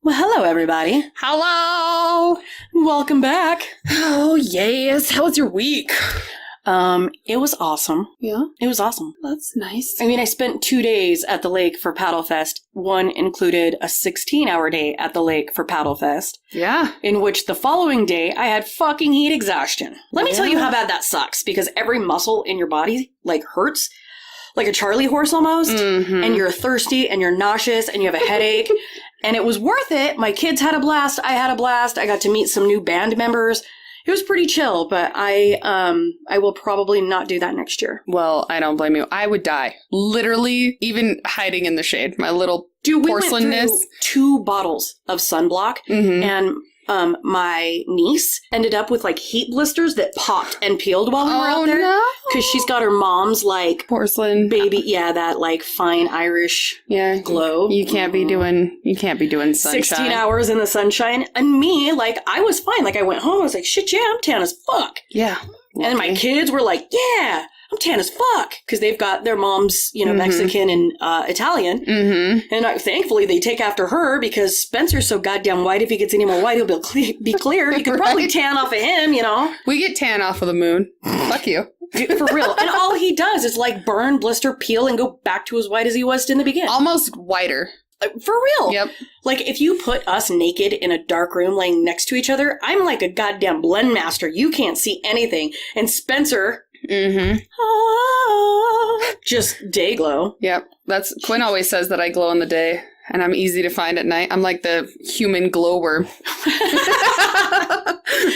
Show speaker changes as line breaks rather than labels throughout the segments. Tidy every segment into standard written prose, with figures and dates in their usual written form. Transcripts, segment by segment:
Well, hello, everybody.
Hello!
Welcome back.
Oh, yes. How was your week?
It was awesome.
Yeah?
It was awesome.
That's nice.
I mean, I spent 2 days at the lake for Paddle Fest. One included a 16-hour day at the lake for Paddle Fest.
Yeah.
In which the following day, I had fucking heat exhaustion. Let me tell you how bad that sucks, because every muscle in your body, hurts. Like a Charlie horse almost. Mm-hmm. And you're thirsty, and you're nauseous, and you have a headache. And it was worth it. My kids had a blast. I had a blast. I got to meet some new band members. It was pretty chill, but I will probably not do that next year.
Well, I don't blame you. I would die. Literally, even hiding in the shade. My little porcelain-ness.
We went through 2 bottles of sunblock, and my niece ended up with heat blisters that popped and peeled while we were out there.
No.
Because she's got her mom's
porcelain
baby, that fine Irish glow.
You can't be doing sunshine.
16 hours in the sunshine. And me, I was fine. I went home, I was like, shit, yeah, I'm tan as fuck.
Yeah.
And my kids were like, yeah, I'm tan as fuck. Because they've got their mom's, Mexican and Italian. Mm-hmm. And thankfully, they take after her because Spencer's so goddamn white. If he gets any more white, he'll be clear. You could probably tan off of him,
We get tan off of the moon. Fuck you.
For real. And all he does is burn, blister, peel, and go back to as white as he was in the beginning.
Almost whiter.
For real.
Yep.
If you put us naked in a dark room laying next to each other, I'm like a goddamn blend master. You can't see anything. And Spencer...
Mm-hmm.
Just day glow.
Yep. Quinn always says that I glow in the day, and I'm easy to find at night. I'm like the human glowworm.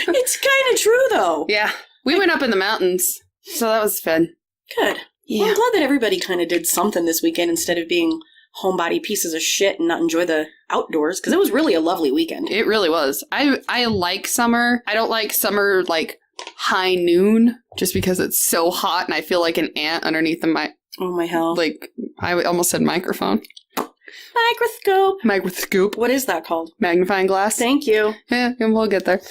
It's kind of true, though.
Yeah. We went up in the mountains, so that was fun.
Good. Yeah. Well, I'm glad that everybody kind of did something this weekend instead of being homebody pieces of shit and not enjoy the outdoors, because it was really a lovely weekend.
It really was. I like summer. I don't like summer, high noon, just because it's so hot and I feel like an ant underneath the
oh my hell.
I almost said microphone. Microscope.
What is that called?
Magnifying glass.
Thank you.
Yeah, we'll get there.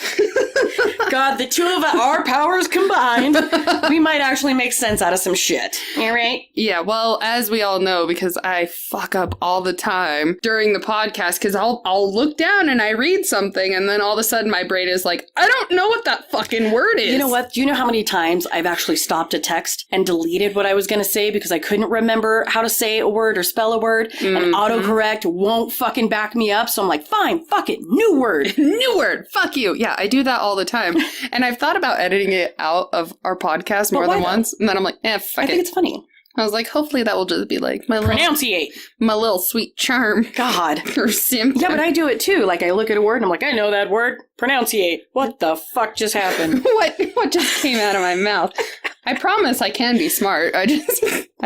God, the two of our powers combined, we might actually make sense out of some shit. All right?
Yeah, well, as we all know, because I fuck up all the time during the podcast, because I'll look down and I read something, and then all of a sudden my brain is like, I don't know what that fucking word is.
You know what? Do you know how many times I've actually stopped a text and deleted what I was going to say because I couldn't remember how to say a word or spell a word, and autocorrect won't fucking back me up, so I'm like, fine, fuck it, new word.
New word, fuck you. Yeah, I do that all the time. And I've thought about editing it out of our podcast more than once, and then I'm like, fuck it.
I think it's funny.
I was like, hopefully that will just be my little sweet charm.
God.
Or symptom.
Yeah, but I do it too. I look at a word and I'm like, I know that word. Pronunciate. What the fuck just happened?
What just came out of my mouth? I promise I can be smart. I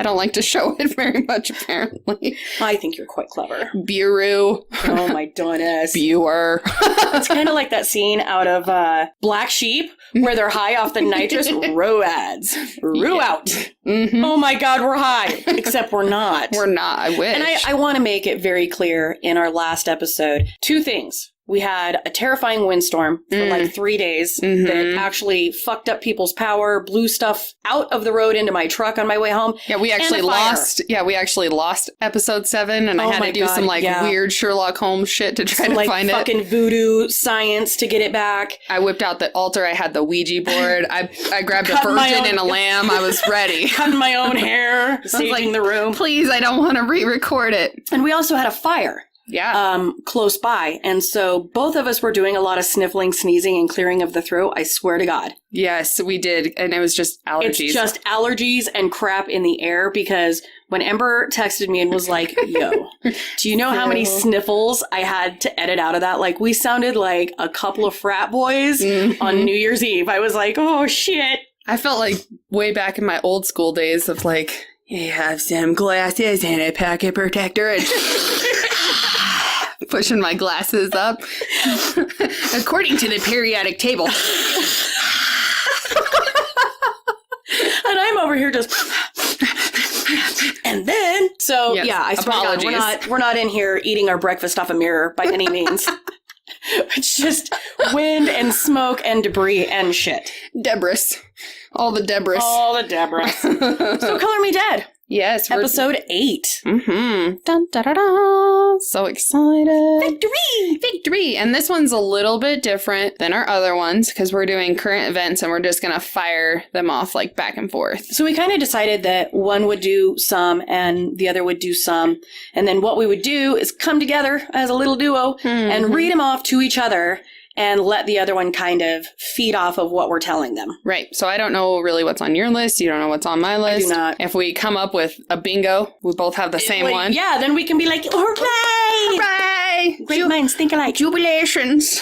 don't like to show it very much, apparently.
I think you're quite clever.
Bureau.
Oh my goodness.
Buer.
It's kind of like that scene out of Black Sheep where they're high off the nitrous. Roads. Out. Mm-hmm. Oh my God, we're high. Except we're not.
We're not. I wish.
And I want to make it very clear in our last episode. 2 things. We had a terrifying windstorm for 3 days that actually fucked up people's power, blew stuff out of the road into my truck on my way home.
Yeah, we actually lost episode 7, and I had to do some weird Sherlock Holmes shit to try to find it.
Fucking voodoo science to get it back.
I whipped out the altar. I had the Ouija board. I grabbed a virgin and a lamb. I was ready.
Cutting my own hair, saving the room.
Please, I don't want to re-record it.
And we also had a fire.
Yeah.
Close by. And so both of us were doing a lot of sniffling, sneezing, and clearing of the throat. I swear to God.
Yes, we did. And it was just allergies.
It's just allergies and crap in the air, because when Ember texted me and was like, yo, do you know how many sniffles I had to edit out of that? We sounded like a couple of frat boys on New Year's Eve. I was like, oh, shit.
I felt like way back in my old school days of you have some glasses and a pocket protector and... pushing my glasses up. According to the periodic table.
And I'm over here just... And then... So,
yes,
I swear to God, we're not in here eating our breakfast off a mirror by any means. It's just wind and smoke and debris and shit.
Debris. All the debris.
So Color Me Dead.
Yes.
Episode 8.
Mm-hmm. Dun, da, da, da. So excited.
Victory!
Victory! And this one's a little bit different than our other ones because we're doing current events and we're just going to fire them off like back and forth.
So we kind of decided that one would do some and the other would do some. And then what we would do is come together as a little duo and read them off to each other and let the other one kind of feed off of what we're telling them.
Right. So I don't know really what's on your list. You don't know what's on my list.
I do not.
If we come up with a bingo, we both have the same one.
Yeah, then we can be like, hooray!
Hooray!
Great minds think alike.
Jubilations.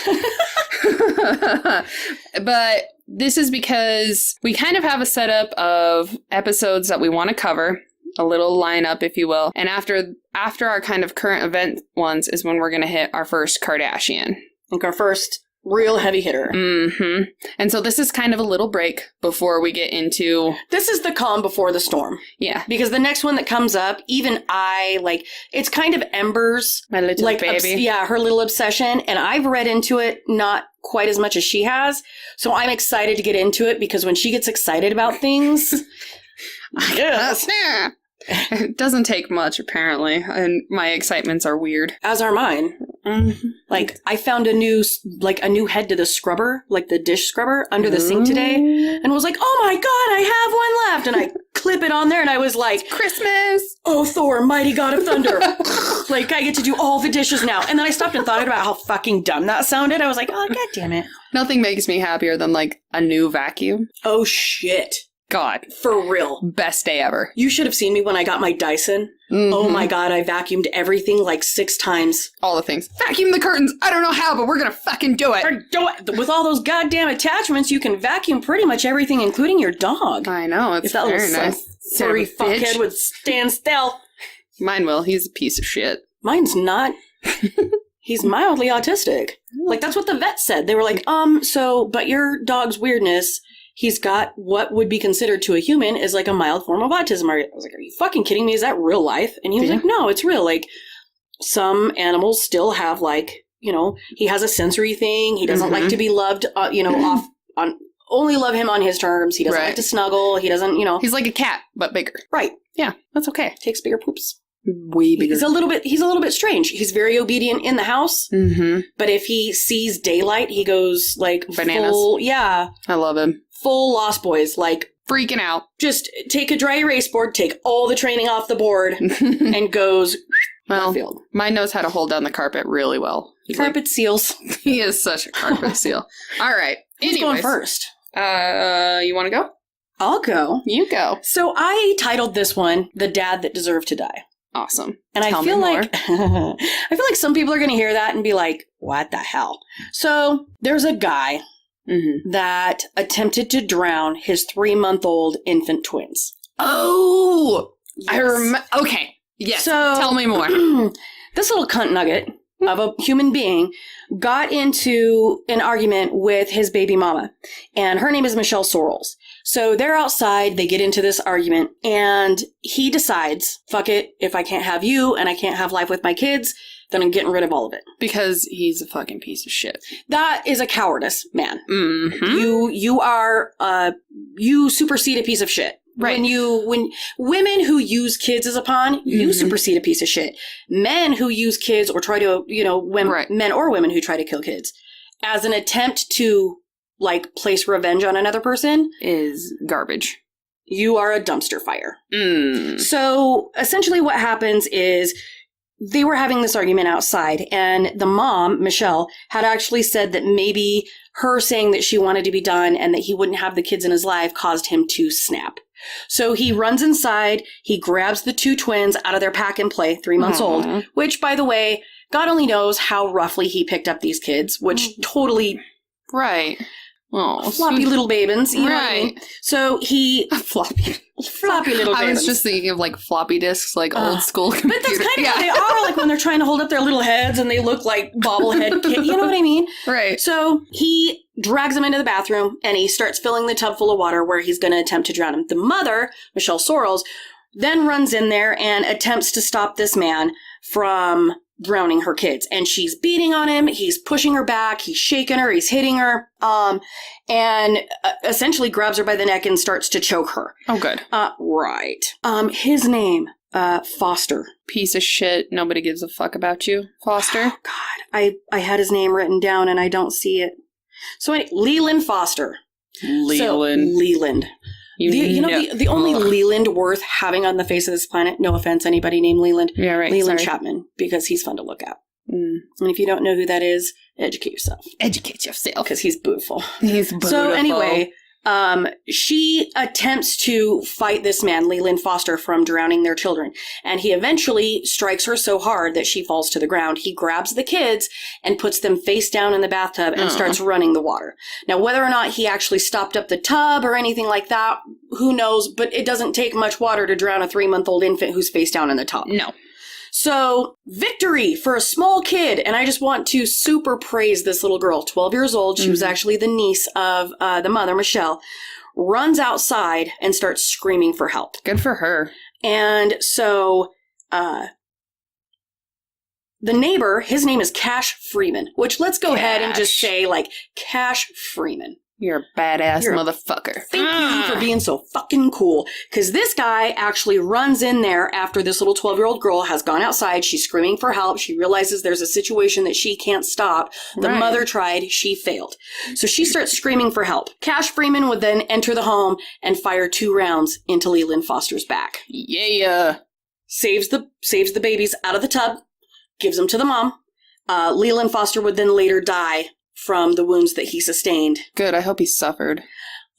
But this is because we kind of have a setup of episodes that we want to cover. A little lineup, if you will. And after our kind of current event ones is when we're going to hit our first Kardashian.
Like our first real heavy hitter.
Mm-hmm. And so this is kind of a little break before we get into...
This is the calm before the storm.
Yeah.
Because the next one that comes up, even I, like, it's kind of Ember's...
My little
like,
baby.
her little obsession. And I've read into it not quite as much as she has. So I'm excited to get into it because when she gets excited about things... yes.
It doesn't take much, apparently. And my excitements are weird.
As are mine.
Mm-hmm.
Like, I found a new head to the scrubber, like the dish scrubber, under the sink today, and was like, oh my god, I have one left! And I clip it on there, and I was like,
Christmas!
Oh, Thor, mighty god of thunder! Like, I get to do all the dishes now. And then I stopped and thought about how fucking dumb that sounded. I was like, oh, god damn it.
Nothing makes me happier than, like, a new vacuum.
Oh, shit.
God.
For real.
Best day ever.
You should have seen me when I got my Dyson. Mm-hmm. Oh my god, I vacuumed everything like 6 times.
All the things. Vacuum the curtains! I don't know how, but we're gonna fucking do it!
With all those goddamn attachments, you can vacuum pretty much everything, including your dog.
I know, it's very nice.
Furry fuckhead would stand still.
Mine will. He's a piece of shit.
Mine's not. He's mildly autistic. Like, that's what the vet said. They were like, but your dog's weirdness... He's got what would be considered to a human is like a mild form of autism. I was like, are you fucking kidding me? Is that real life? And he was like, no, it's real. Like, some animals still have like, you know, he has a sensory thing. He doesn't like to be loved, only love him on his terms. He doesn't like to snuggle. He doesn't, He's
like a cat, but bigger.
Right.
Yeah, that's okay.
Takes bigger poops.
Way bigger.
He's a little bit strange. He's very obedient in the house. Mm-hmm. But if he sees daylight, he goes like
bananas.
Full, yeah.
I love him.
Full Lost Boys, like
freaking out.
Just take a dry erase board, take all the training off the board, and goes.
Well, mine knows how to hold down the carpet really well.
Carpet seals.
He is such a carpet seal. All right.
Who's going first?
You want to go?
I'll go.
You go.
So I titled this one "The Dad That Deserved to Die."
Awesome.
And I feel like some people are going to hear that and be like, "What the hell?" So there's a guy. Mm-hmm. That attempted to drown his 3-month-old infant twins.
Oh! Yes. I remember. Okay. Yes. So, tell me more.
This little cunt nugget of a human being got into an argument with his baby mama. And her name is Michelle Sorrells. So they're outside, they get into this argument, and he decides, fuck it, if I can't have you and I can't have life with my kids, then I'm getting rid of all of it.
Because he's a fucking piece of shit.
That is a cowardice, man.
Mm-hmm.
You supersede a piece of shit.
Right.
When women who use kids as a pawn, you supersede a piece of shit. Men who use kids or try to, men or women who try to kill kids as an attempt to, like, place revenge on another person
is garbage.
You are a dumpster fire. So essentially what happens is they were having this argument outside, and the mom, Michelle, had actually said that maybe her saying that she wanted to be done and that he wouldn't have the kids in his life caused him to snap. So he runs inside, he grabs the 2 twins out of their pack and play, 3 months old, which, by the way, God only knows how roughly he picked up these kids, which totally...
Right. Oh,
floppy little babins, you know what I mean? So he... floppy little babins.
I was just thinking of, like, floppy disks, like old school computer.
But that's kind of how they are, like, when they're trying to hold up their little heads and they look like bobblehead kids. You know what I mean?
Right.
So he drags them into the bathroom and he starts filling the tub full of water where he's going to attempt to drown him. The mother, Michelle Sorrells, then runs in there and attempts to stop this man from drowning her kids. And she's beating on him. He's pushing her back. He's shaking her. He's hitting her. And essentially grabs her by the neck and starts to choke her.
Oh, good.
Right. His name Foster.
Piece of shit. Nobody gives a fuck about you, Foster.
Oh, God. I had his name written down and I don't see it. So anyway, Leland Foster.
Leland.
So, Leland. The only Leland worth having on the face of this planet, no offense, anybody named Leland.
Yeah, right.
Leland Chapman, because he's fun to look at.
Mm.
And if you don't know who that is, educate yourself.
Educate yourself.
Because he's beautiful.
He's beautiful.
So anyway, she attempts to fight this man, Leland Foster, from drowning their children. And he eventually strikes her so hard that she falls to the ground. He grabs the kids and puts them face down in the bathtub and starts running the water. Now, whether or not he actually stopped up the tub or anything like that, who knows? But it doesn't take much water to drown a 3-month-old infant who's face down in the tub.
No.
So, victory for a small kid. And I just want to super praise this little girl, 12 years old. She was actually the niece of the mother, Michelle, runs outside and starts screaming for help.
Good for her.
And so, the neighbor, his name is Cash Freeman, which let's go ahead and just say, like, Cash Freeman.
You're a badass motherfucker.
Thank you for being so fucking cool. Because this guy actually runs in there after this little 12-year-old girl has gone outside. She's screaming for help. She realizes there's a situation that she can't stop. The mother tried. She failed. So she starts screaming for help. Cash Freeman would then enter the home and fire 2 rounds into Leland Foster's back.
Yeah.
Saves the babies out of the tub. Gives them to the mom. Leland Foster would then later die from the wounds that he sustained.
Good. I hope he suffered.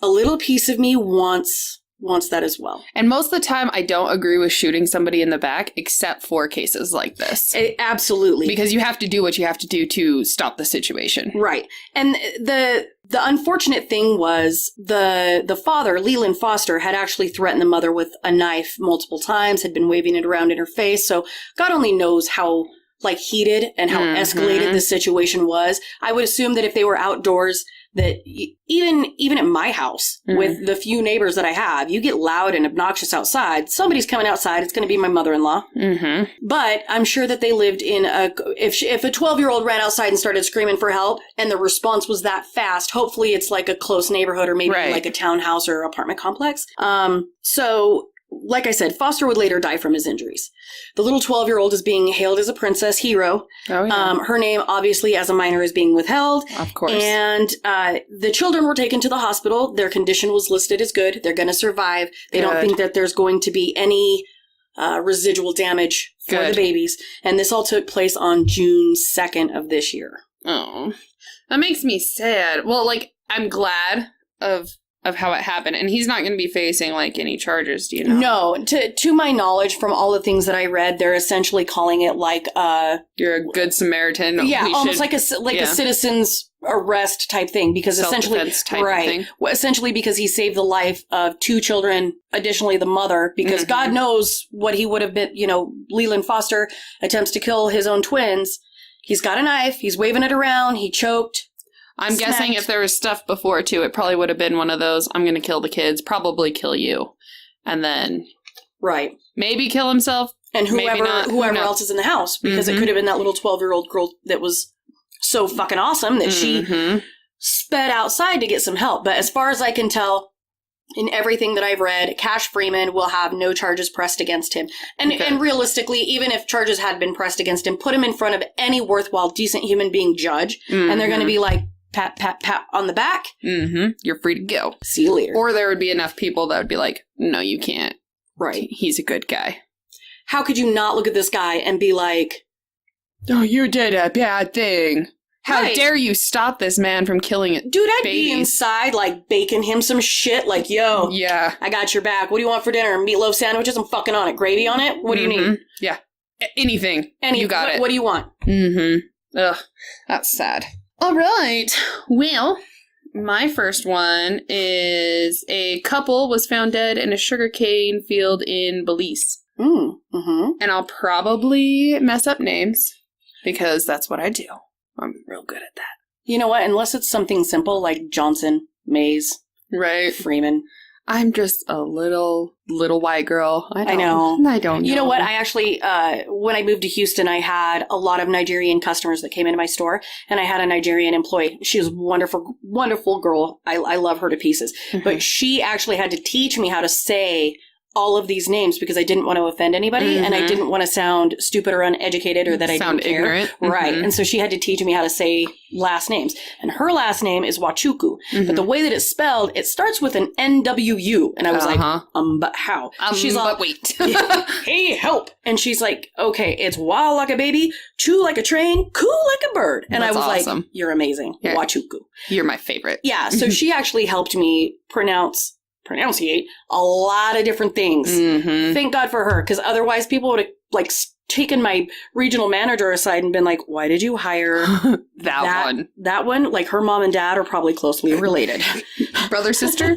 A little piece of me wants that as well.
And most of the time, I don't agree with shooting somebody in the back, except for cases like this.
Absolutely.
Because you have to do what you have to do to stop the situation.
Right. And the unfortunate thing was the father, Leland Foster, had actually threatened the mother with a knife multiple times, had been waving it around in her face. So God only knows how heated and how escalated this situation was. I would assume that if they were outdoors, that even at my house, with the few neighbors that I have, you get loud and obnoxious outside. Somebody's coming outside. It's going to be my mother-in-law. But I'm sure that they lived in if a 12-year-old ran outside and started screaming for help and the response was that fast, hopefully it's like a close neighborhood or maybe like a townhouse or apartment complex. So like I said, Foster would later die from his injuries. The little 12-year-old is being hailed as a princess hero. Oh, yeah. Her name, obviously, as a minor, is being withheld.
Of course.
And the children were taken to the hospital. Their condition was listed as good. They're going to survive. They don't think that there's going to be any residual damage for the babies. And this all took place on June 2nd of this year.
Oh, that makes me sad. Well, I'm glad of how it happened, and he's not going to be facing any charges, do you know?
No, to my knowledge, from all the things that I read, they're essentially calling it
you're a good Samaritan.
Yeah, almost like a citizen's arrest type thing, because essentially essentially because he saved the life of 2 children, additionally the mother, because God knows what he would have been. Leland Foster attempts to kill his own twins. He's got a knife. He's waving it around. He choked.
I'm guessing if there was stuff before, too, it probably would have been one of those, I'm going to kill the kids, probably kill you, and then maybe kill himself,
and whoever else is in the house, because it could have been that little 12-year-old girl that was so fucking awesome that she sped outside to get some help. But as far as I can tell, in everything that I've read, Cash Freeman will have no charges pressed against him. And realistically, even if charges had been pressed against him, put him in front of any worthwhile, decent human being judge, and they're going to be like, pat, pat, pat on the back.
You're free to go.
See you later.
Or there would be enough people that would be like, no, you can't.
Right.
He's a good guy.
How could you not look at this guy and be like,
oh, you did a bad thing. How dare you stop this man from killing it?
Dude, I'd be inside, baking him some shit, yo.
Yeah.
I got your back. What do you want for dinner? Meatloaf sandwiches? I'm fucking on it. Gravy on it? What do you need?
Yeah. Anything. You got it.
What do you want?
Ugh. That's sad. All right. Well, my first one is a couple was found dead in a sugarcane field in Belize. And I'll probably mess up names because that's what I do. I'm real good at that.
You know what? Unless it's something simple like Johnson, Mays, Freeman.
I'm just a little white girl. I
know.
I don't know.
You know what? I actually, when I moved to Houston, I had a lot of Nigerian customers that came into my store, and I had a Nigerian employee. She was a wonderful, wonderful girl. I love her to pieces. But she actually had to teach me how to say all of these names because I didn't want to offend anybody and I didn't want to sound stupid or uneducated or that I didn't care.
Ignorant.
Right. And so she had to teach me how to say last names. And her last name is Wachuku. But the way that it's spelled, it starts with an NWU. And I was like, but how? She's
but wait.
Hey, help. And she's like, okay, it's wild like a baby, chew like a train, coo like a bird. And
That's
I was
awesome.
like, you're amazing. Yeah. Wachuku.
You're my favorite.
Yeah. So she actually helped me pronunciate a lot of different things. Thank God for her, because otherwise people would have like taken my regional manager aside and been like, why did you hire that one? Like her mom and dad are probably closely related.
Brother, sister?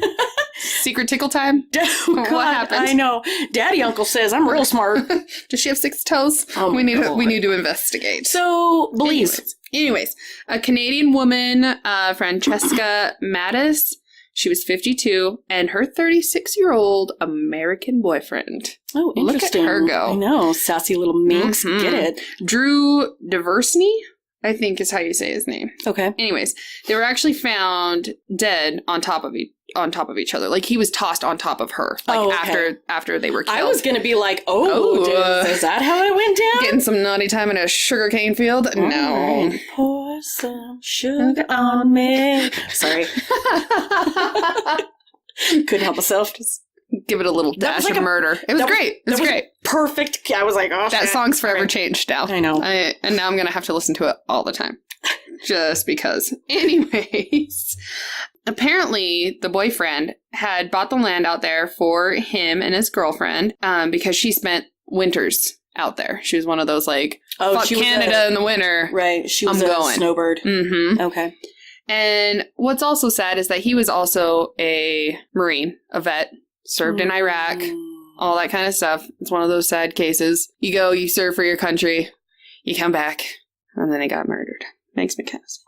Secret tickle time?
Oh, God,
what happened?
I know. Daddy uncle says I'm real smart.
Does she have 6 toes?
Oh,
we need to investigate.
So, beliefs.
Anyways, a Canadian woman, Francesca Mattis, she was 52, and her 36-year-old American boyfriend.
Oh, interesting.
Look at her go.
I know. Sassy little minx. Get it.
Drew Diversny, I think is how you say his name.
Okay.
Anyways, they were actually found dead on top of each other. Like he was tossed on top of her. Like after they were killed.
I was going to be like, is that how it went down?
Getting some naughty time in a sugarcane field? No.
Right. Pour some sugar on me. Sorry. Couldn't help myself. Just
give it a little dash of murder. It was great. It was great.
Perfect. I was like, oh,
that song's forever changed now.
I know.
And now I'm going to have to listen to it all the time. Just because. Anyways, apparently the boyfriend had bought the land out there for him and his girlfriend because she spent winters out there. She was one of those like, fuck Canada in the winter.
Right. She was a snowbird. Okay.
And what's also sad is that he was also a Marine, a vet, served in Iraq, all that kind of stuff. It's one of those sad cases. You go, you serve for your country, you come back, and then they got murdered. Makes me kind of sad.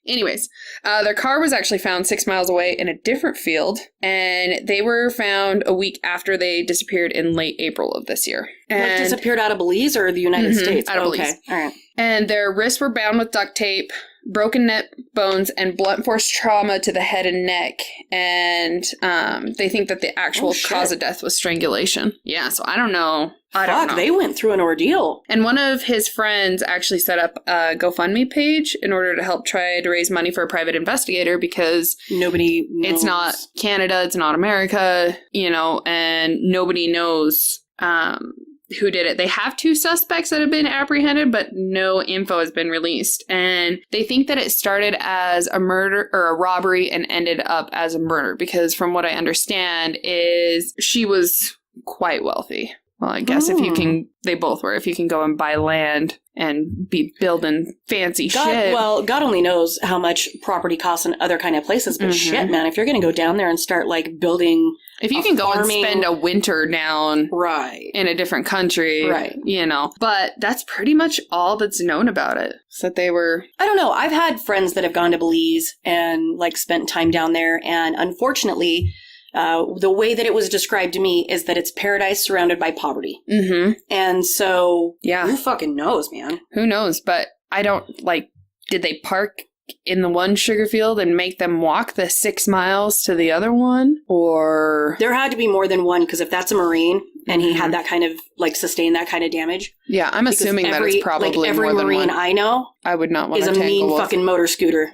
Anyways, their car was actually found 6 miles away in a different field, and they were found a week after they disappeared in late April of this year.
Like disappeared out of Belize or the United States?
Out of Belize.
All right.
And their wrists were bound with duct tape, broken neck bones, and blunt force trauma to the head and neck. And they think that the actual cause of death was strangulation. Yeah, so I don't know. I don't know.
They went through an ordeal.
And one of his friends actually set up a GoFundMe page in order to help try to raise money for a private investigator because
nobody knows.
It's not Canada, it's not America, and nobody knows who did it. They have 2 suspects that have been apprehended, but no info has been released. And they think that it started as a murder or a robbery and ended up as a murder because from what I understand is she was quite wealthy. Well, I guess they both were. If you can go and buy land and be building fancy shit.
Well, God only knows how much property costs in other kind of places. But shit, man, if you're going to go down there and start like building,
if you can go and spend a winter down,
in
a different country, But that's pretty much all that's known about it. So that they were.
I don't know. I've had friends that have gone to Belize and like spent time down there, and unfortunately. The way that it was described to me is that it's paradise surrounded by poverty. And so, who fucking knows, man?
Who knows? But I don't, did they park in the one sugar field and make them walk the 6 miles to the other one? Or...
There had to be more than one, because if that's a Marine and he had that kind of, sustained that kind of damage.
Yeah, I'm assuming that it's probably
every
more than
Marine
one.
I know
I would not want
to
is a mean
fucking motor scooter.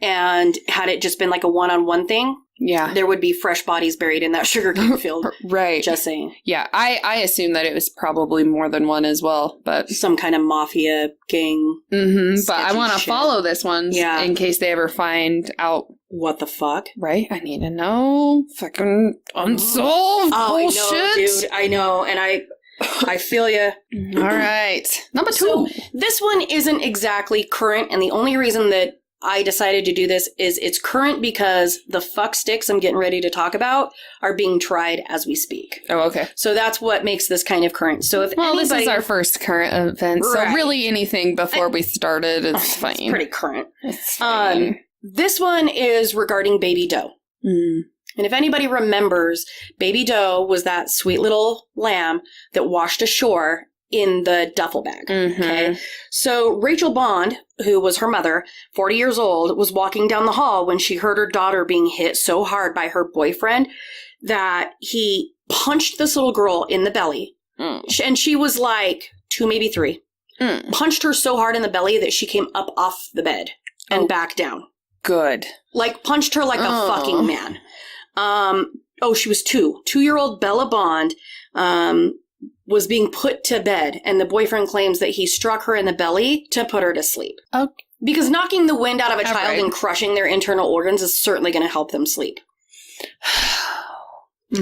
And had it just been like a one-on-one thing, there would be fresh bodies buried in that sugarcane field.
Right.
Just saying.
Yeah, I assume that it was probably more than one as well, but...
Some kind of mafia gang.
But I want to follow this one in case they ever find out...
What the fuck?
Right? I need to know. Fucking unsolved bullshit.
I know, dude. I know, and I feel you.
All right. Number 2.
So, this one isn't exactly current, and the only reason that I decided to do this is it's current because the fuck sticks I'm getting ready to talk about are being tried as we speak.
Oh, okay.
So that's what makes this kind of current. So if
this is our first current event, so really anything before we started is fine.
It's pretty current.
It's fine.
This one is regarding Baby Doe. And if anybody remembers, Baby Doe was that sweet little lamb that washed ashore in the duffel bag. Okay. So Rachel Bond, who was her mother, 40 years old, was walking down the hall when she heard her daughter being hit so hard by her boyfriend that he punched this little girl in the belly. And she was like 2, maybe 3. Punched her so hard in the belly that she came up off the bed and back down.
Good.
Like, punched her like a fucking man. She was 2. 2-year-old Bella Bond was being put to bed, and the boyfriend claims that he struck her in the belly to put her to sleep.
Okay.
Because knocking the wind out of a child and crushing their internal organs is certainly going to help them sleep.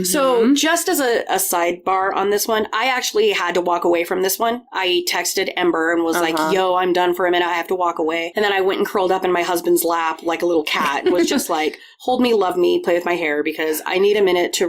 So just as a sidebar on this one, I actually had to walk away from this one. I texted Ember and was like, yo, I'm done for a minute. I have to walk away. And then I went and curled up in my husband's lap like a little cat and was just like, hold me, love me, play with my hair, because I need a minute to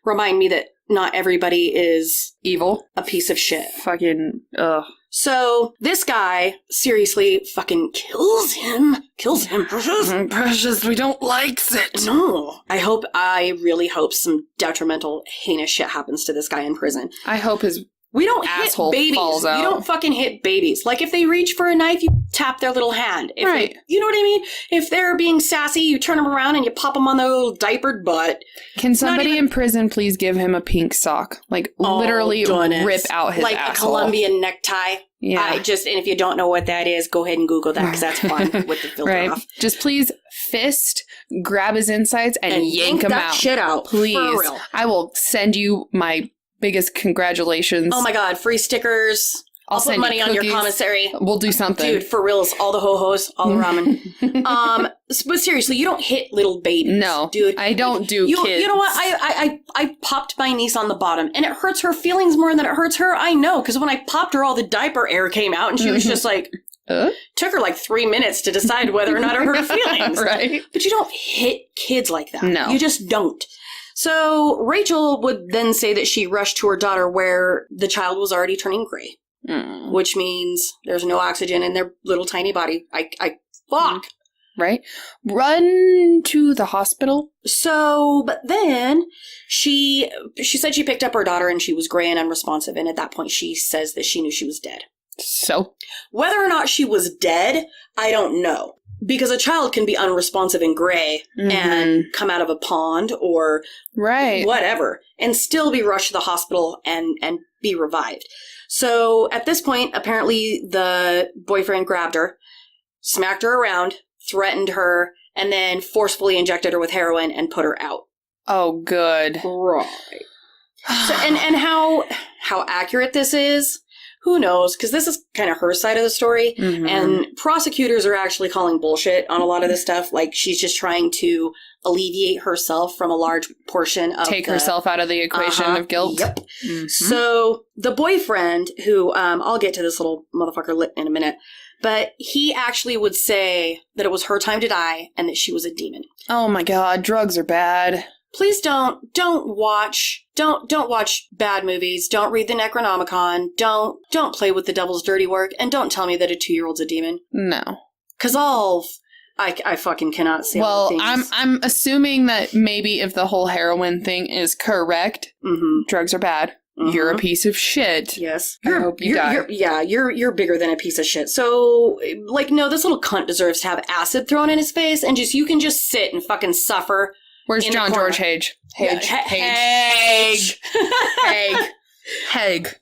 remind me that not everybody is
evil.
A piece of shit.
Fucking, ugh.
So this guy seriously fucking kills him. Precious.
Precious, we don't like it.
No. I really hope some detrimental, heinous shit happens to this guy in prison.
I hope his
We don't
asshole
hit babies.
falls out.
You don't fucking hit babies. Like, if they reach for a knife, you tap their little hand.
Right.
You know what I mean? If they're being sassy, you turn them around and you pop them on their little diapered butt.
Can somebody in prison please give him a pink sock? Like, literally rip out his
like
asshole.
Like a Colombian necktie.
Yeah.
And if you don't know what that is, go ahead and Google that, because that's fun with the filter off.
Just please fist, grab his insides, and yank him
that
out.
shit out.
Please.
For real.
I will send you my biggest congratulations.
Oh my God, free stickers. I'll put money on your commissary.
We'll do something.
Dude, for reals, all the ho-hos, all the ramen. But seriously, you don't hit little babies.
No,
dude.
I don't do kids.
You know what? I popped my niece on the bottom, and it hurts her feelings more than it hurts her. I know, because when I popped her, all the diaper air came out, and she was just like... Took her like 3 minutes to decide whether or not it hurt her feelings.
Right.
But you don't hit kids like that.
No.
You just don't. So Rachel would then say that she rushed to her daughter where the child was already turning gray. Which means there's no oxygen in their little tiny body. Fuck.
Right? Run to the hospital.
So, but then she said she picked up her daughter and she was gray and unresponsive. And at that point, she says that she knew she was dead.
So?
Whether or not she was dead, I don't know. Because a child can be unresponsive and gray and come out of a pond or whatever and still be rushed to the hospital and be revived. So at this point, apparently the boyfriend grabbed her, smacked her around, threatened her, and then forcefully injected her with heroin and put her out.
Oh, good.
Right. So, and how accurate this is, who knows? Because this is kind of her side of the story. And prosecutors are actually calling bullshit on a lot of this stuff. Like, she's just trying to alleviate herself from a large portion of
Take herself out of the equation of guilt.
Yep. So the boyfriend, who I'll get to this little motherfucker in a minute, but he actually would say that it was her time to die and that she was a demon.
Oh my God, drugs are bad.
Please don't watch bad movies. Don't read the Necronomicon. Don't play with the devil's dirty work, and don't tell me that a 2-year-old's a demon.
No.
Because I fucking cannot say.
Well, I'm assuming that maybe if the whole heroin thing is correct, drugs are bad. You're a piece of shit.
Yes.
I hope you die.
You're bigger than a piece of shit. So, like, no, this little cunt deserves to have acid thrown in his face, and you can just sit and fucking suffer.
Where's John George Hage? Hage.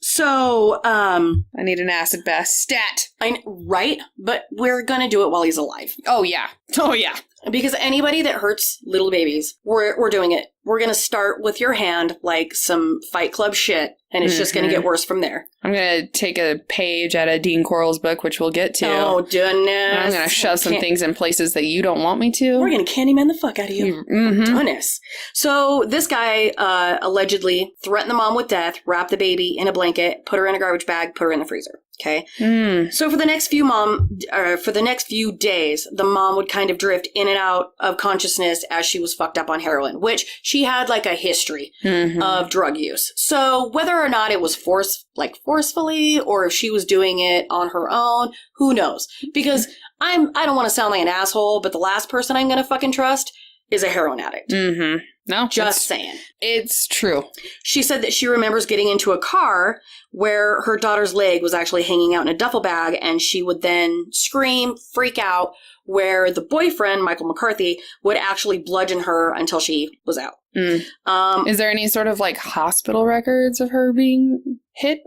So,
I need an acid bath stat.
Right? But we're gonna do it while he's alive.
Oh, yeah.
Because anybody that hurts little babies, we're doing it. We're gonna start with your hand like some Fight Club shit, and it's just gonna get worse from there.
I'm gonna take a page out of Dean Corll's book, which we'll get to.
Oh, goodness.
I'm gonna shove some things in places that you don't want me to.
We're gonna Candyman the fuck out of you. Goodness. So this guy allegedly threatened the mom with death, wrapped the baby in a blanket, put her in a garbage bag, put her in the freezer. Okay. So for the next few days, the mom would kind of drift in and out of consciousness as she was fucked up on heroin, which she had like a history of drug use. So whether or not it was forcefully, or if she was doing it on her own, who knows? Because I don't want to sound like an asshole, but the last person I'm going to fucking trust is a heroin addict.
No.
Just saying.
It's true.
She said that she remembers getting into a car where her daughter's leg was actually hanging out in a duffel bag, and she would then scream, freak out, where the boyfriend, Michael McCarthy, would actually bludgeon her until she was out.
Is there any sort of like hospital records of her being hit?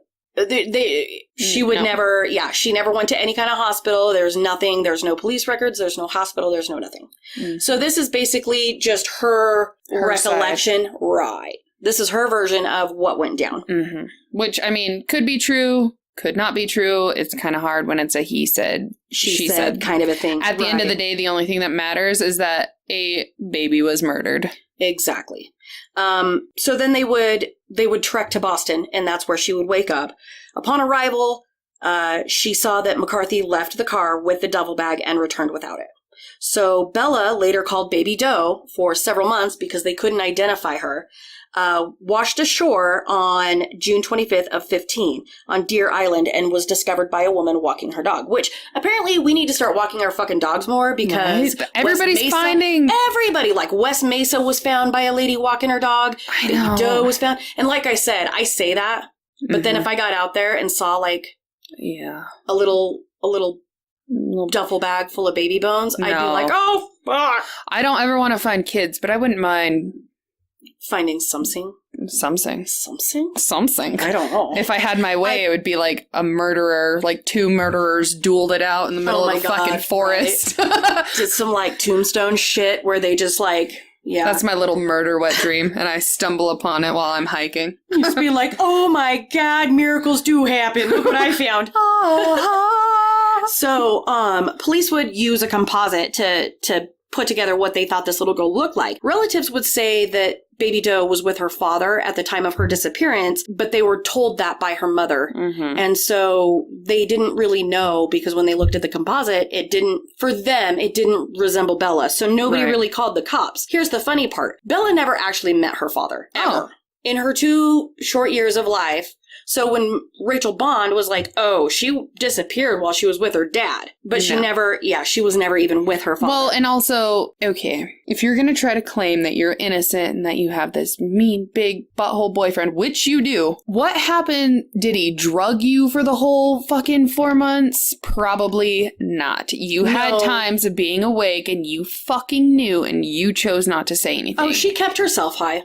She would never, she never went to any kind of hospital. There's nothing. There's no police records. There's no hospital. There's no nothing. So this is basically just her recollection. Side. Right. This is her version of what went down.
Which, I mean, could be true, could not be true. It's kind of hard when it's a he said, she said
kind of a thing.
At the end of the day, the only thing that matters is that a baby was murdered.
Exactly. So then they would trek to Boston, and that's where she would wake up. Upon arrival, she saw that McCarthy left the car with the duffel bag and returned without it. So Bella later called Baby Doe for several months because they couldn't identify her. Washed ashore on June 25th of 15 on Deer Island and was discovered by a woman walking her dog, which apparently we need to start walking our fucking dogs more because
everybody's finding.
Everybody, like West Mesa was found by a lady walking her dog.
I know.
Baby Doe was found. And like I said, I say that, but then if I got out there and saw like a little duffel bag full of baby bones, I'd be like, oh, fuck.
I don't ever want to find kids, but I wouldn't mind
finding something.
Something.
I don't know.
If I had my way, it would be like a murderer, like two murderers dueled it out in the middle of the fucking forest.
Right? Did some like Tombstone shit where they just like,
That's my little murder wet dream, and I stumble upon it while I'm hiking.
Just be like, oh my God, miracles do happen. Look what I found. So, police would use a composite to put together what they thought this little girl looked like. Relatives would say that Baby Doe was with her father at the time of her disappearance, but they were told that by her mother. And so they didn't really know because when they looked at the composite, it didn't resemble Bella. So nobody really called the cops. Here's the funny part. Bella never actually met her father, ever. In her 2 short years of life. So when Rachel Bond was like, oh, she disappeared while she was with her dad. But she was never even with her father.
Well, and also, okay, if you're going to try to claim that you're innocent and that you have this mean, big butthole boyfriend, which you do, what happened? Did he drug you for the whole fucking 4 months? Probably not. You had times of being awake and you fucking knew and you chose not to say anything.
Oh, she kept herself high.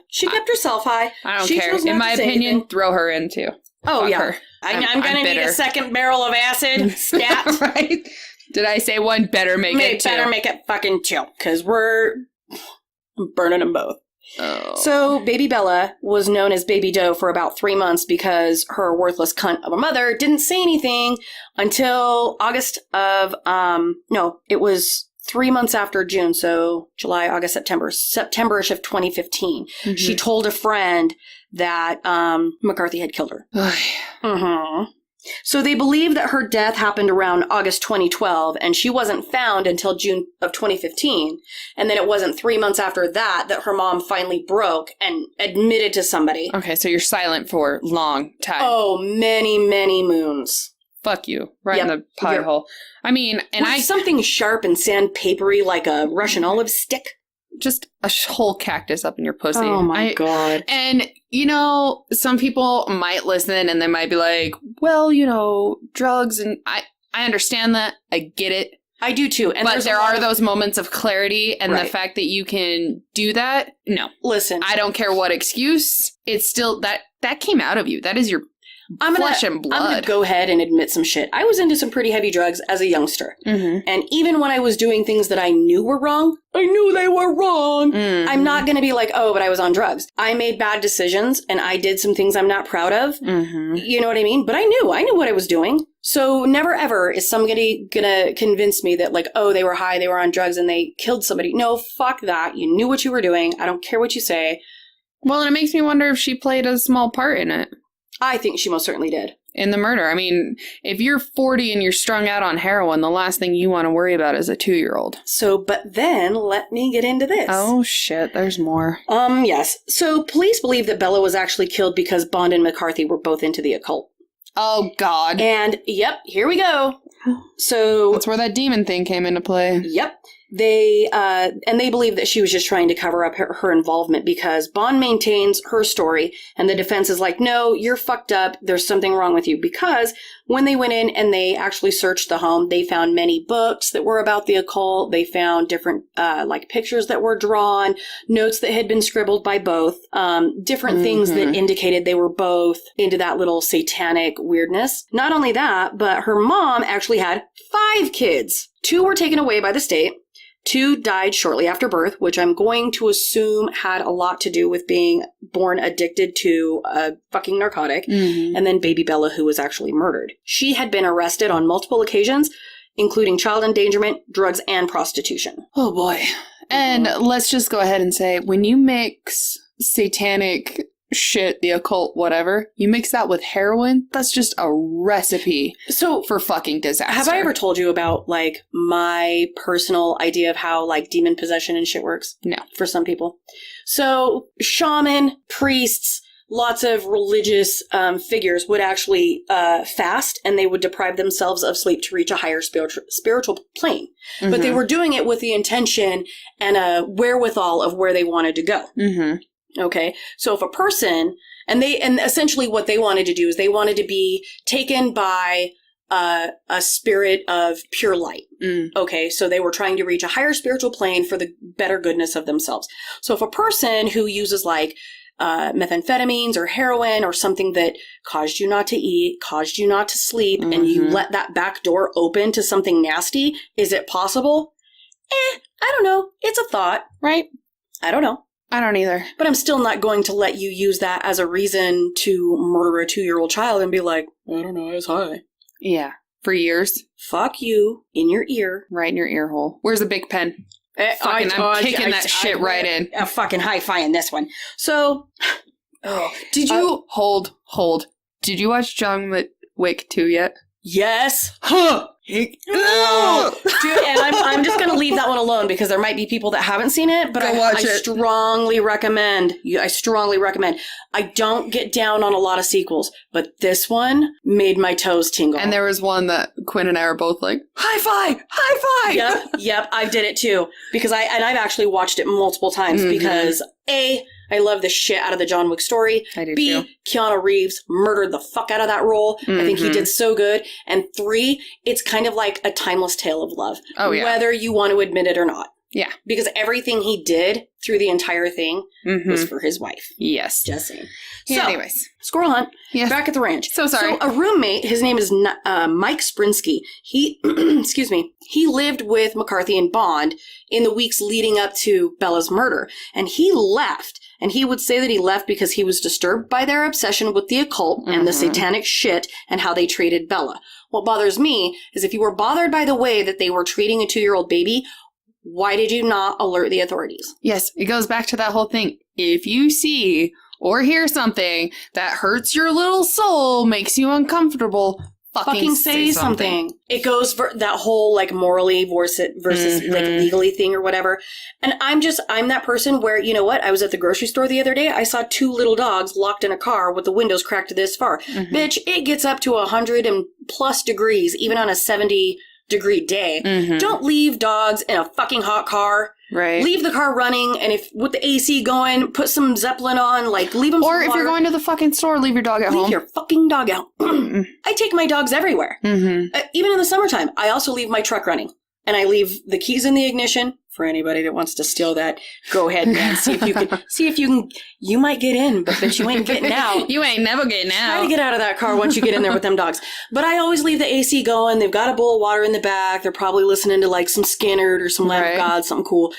I
don't care. In my opinion, throw her in too.
Oh,
Fuck her.
I'm going to need a second barrel of acid. Stat.
Right? Did I say one? Better make it two.
Better make it fucking two. Because we're burning them both. Oh. So Baby Bella was known as Baby Doe for about 3 months because her worthless cunt of a mother didn't say anything until August of, it was 3 months after June. So July, August, September-ish of 2015. She told a friend that McCarthy had killed her. So they believe that her death happened around August 2012, and she wasn't found until June of 2015. And then it wasn't 3 months after that her mom finally broke and admitted to somebody.
Okay, so you're silent for a long time.
Oh, many, many moons.
Fuck you. Right in the pie hole. I mean, and
something sharp and sandpapery like a Russian olive stick.
Just a whole cactus up in your pussy.
Oh my God.
And, some people might listen and they might be like, well, drugs. And I understand that. I get it.
I do too. And
but there are those moments of clarity and the fact that you can do that. No.
Listen.
I don't care what excuse. It's still that came out of you. That is your flesh and blood.
I'm going to go ahead and admit some shit. I was into some pretty heavy drugs as a youngster. And even when I was doing things that I knew were wrong, I knew they were wrong. I'm not going to be like, oh, but I was on drugs. I made bad decisions and I did some things I'm not proud of. You know what I mean? But I knew what I was doing. So never ever is somebody going to convince me that like, oh, they were high, they were on drugs and they killed somebody. No, fuck that. You knew what you were doing. I don't care what you say.
Well, and it makes me wonder if she played a small part in it.
I think she most certainly did.
In the murder. I mean, if you're 40 and you're strung out on heroin, the last thing you want to worry about is a 2-year-old.
So, but then let me get into this.
Oh, shit. There's more.
Yes. So, police believe that Bella was actually killed because Bond and McCarthy were both into the occult.
Oh, God.
And, yep, here we go. So...
That's where that demon thing came into play.
Yep. They believe that she was just trying to cover up her involvement because Bond maintains her story and the defense is like, no, you're fucked up. There's something wrong with you. Because when they went in and they actually searched the home, they found many books that were about the occult. They found different like pictures that were drawn, notes that had been scribbled by both, different things that indicated they were both into that little satanic weirdness. Not only that, but her mom actually had 5 kids. 2 were taken away by the state. 2 died shortly after birth, which I'm going to assume had a lot to do with being born addicted to a fucking narcotic. And then baby Bella, who was actually murdered. She had been arrested on multiple occasions, including child endangerment, drugs, and prostitution.
Oh boy. And let's just go ahead and say, when you mix satanic shit, the occult, whatever, you mix that with heroin, that's just a recipe for fucking disaster.
Have I ever told you about, like, my personal idea of how, like, demon possession and shit works?
No.
For some people. So, shaman, priests, lots of religious figures would actually fast, and they would deprive themselves of sleep to reach a higher spiritual plane. But they were doing it with the intention and a wherewithal of where they wanted to go. Okay, so if a person, and essentially what they wanted to do is they wanted to be taken by a spirit of pure light. Okay, so they were trying to reach a higher spiritual plane for the better goodness of themselves. So if a person who uses like methamphetamines or heroin or something that caused you not to eat, caused you not to sleep, and you let that back door open to something nasty, is it possible? I don't know. It's a thought.
Right?
I don't know.
I don't either.
But I'm still not going to let you use that as a reason to murder a 2-year-old child and be like, I don't know, I was high.
Yeah. For years.
Fuck you in your ear.
Right in your ear hole. Where's a big pen? I'm kicking that shit right in.
A fucking hi-fi in this one. So,
did you... Hold. Did you watch John Wick 2 yet?
Yes. Huh. No. Dude, and I'm just going to leave that one alone because there might be people that haven't seen it, but I strongly recommend. I strongly recommend. I don't get down on a lot of sequels, but this one made my toes tingle.
And there was one that Quinn and I were both like, high five!
Yep, I did it too. Because I've actually watched it multiple times because A, I love the shit out of the John Wick story.
I do
B,
too.
Keanu Reeves murdered the fuck out of that role. I think he did so good. And 3, it's kind of like a timeless tale of love.
Oh, yeah.
Whether you want to admit it or not.
Yeah.
Because everything he did through the entire thing was for his wife.
Yes.
Just saying.
Yeah,
So,
anyways.
Squirrel Hunt.
Yes.
Back at the ranch.
So sorry.
So a roommate, his name is Mike Sprinsky. He, excuse me, he lived with McCarthy and Bond in the weeks leading up to Bella's murder. And he left. And he would say that he left because he was disturbed by their obsession with the occult and the satanic shit and how they treated Bella. What bothers me is if you were bothered by the way that they were treating a 2-year-old baby, why did you not alert the authorities?
Yes, it goes back to that whole thing. If you see or hear something that hurts your little soul, makes you uncomfortable, fucking say something.
It goes for that whole like morally versus like legally thing or whatever. And I'm that person where, you know what? I was at the grocery store the other day. I saw 2 little dogs locked in a car with the windows cracked this far. Bitch, it gets up to 100 and plus degrees, even on a 70-degree day. Don't leave dogs in a fucking hot car.
Right.
Leave the car running, and if with the AC going, put some Zeppelin on, like leave them.
Or if you're going to the fucking store, leave your dog at home.
Leave your fucking dog out. I take my dogs everywhere, even in the summertime. I also leave my truck running, and I leave the keys in the ignition. For anybody that wants to steal that, go ahead, man. See if you can. You might get in, but you ain't getting out.
You ain't never getting out.
Try to get out of that car once you get in there with them dogs. But I always leave the AC going. They've got a bowl of water in the back. They're probably listening to like some Skinner or some Lamb of God, something cool.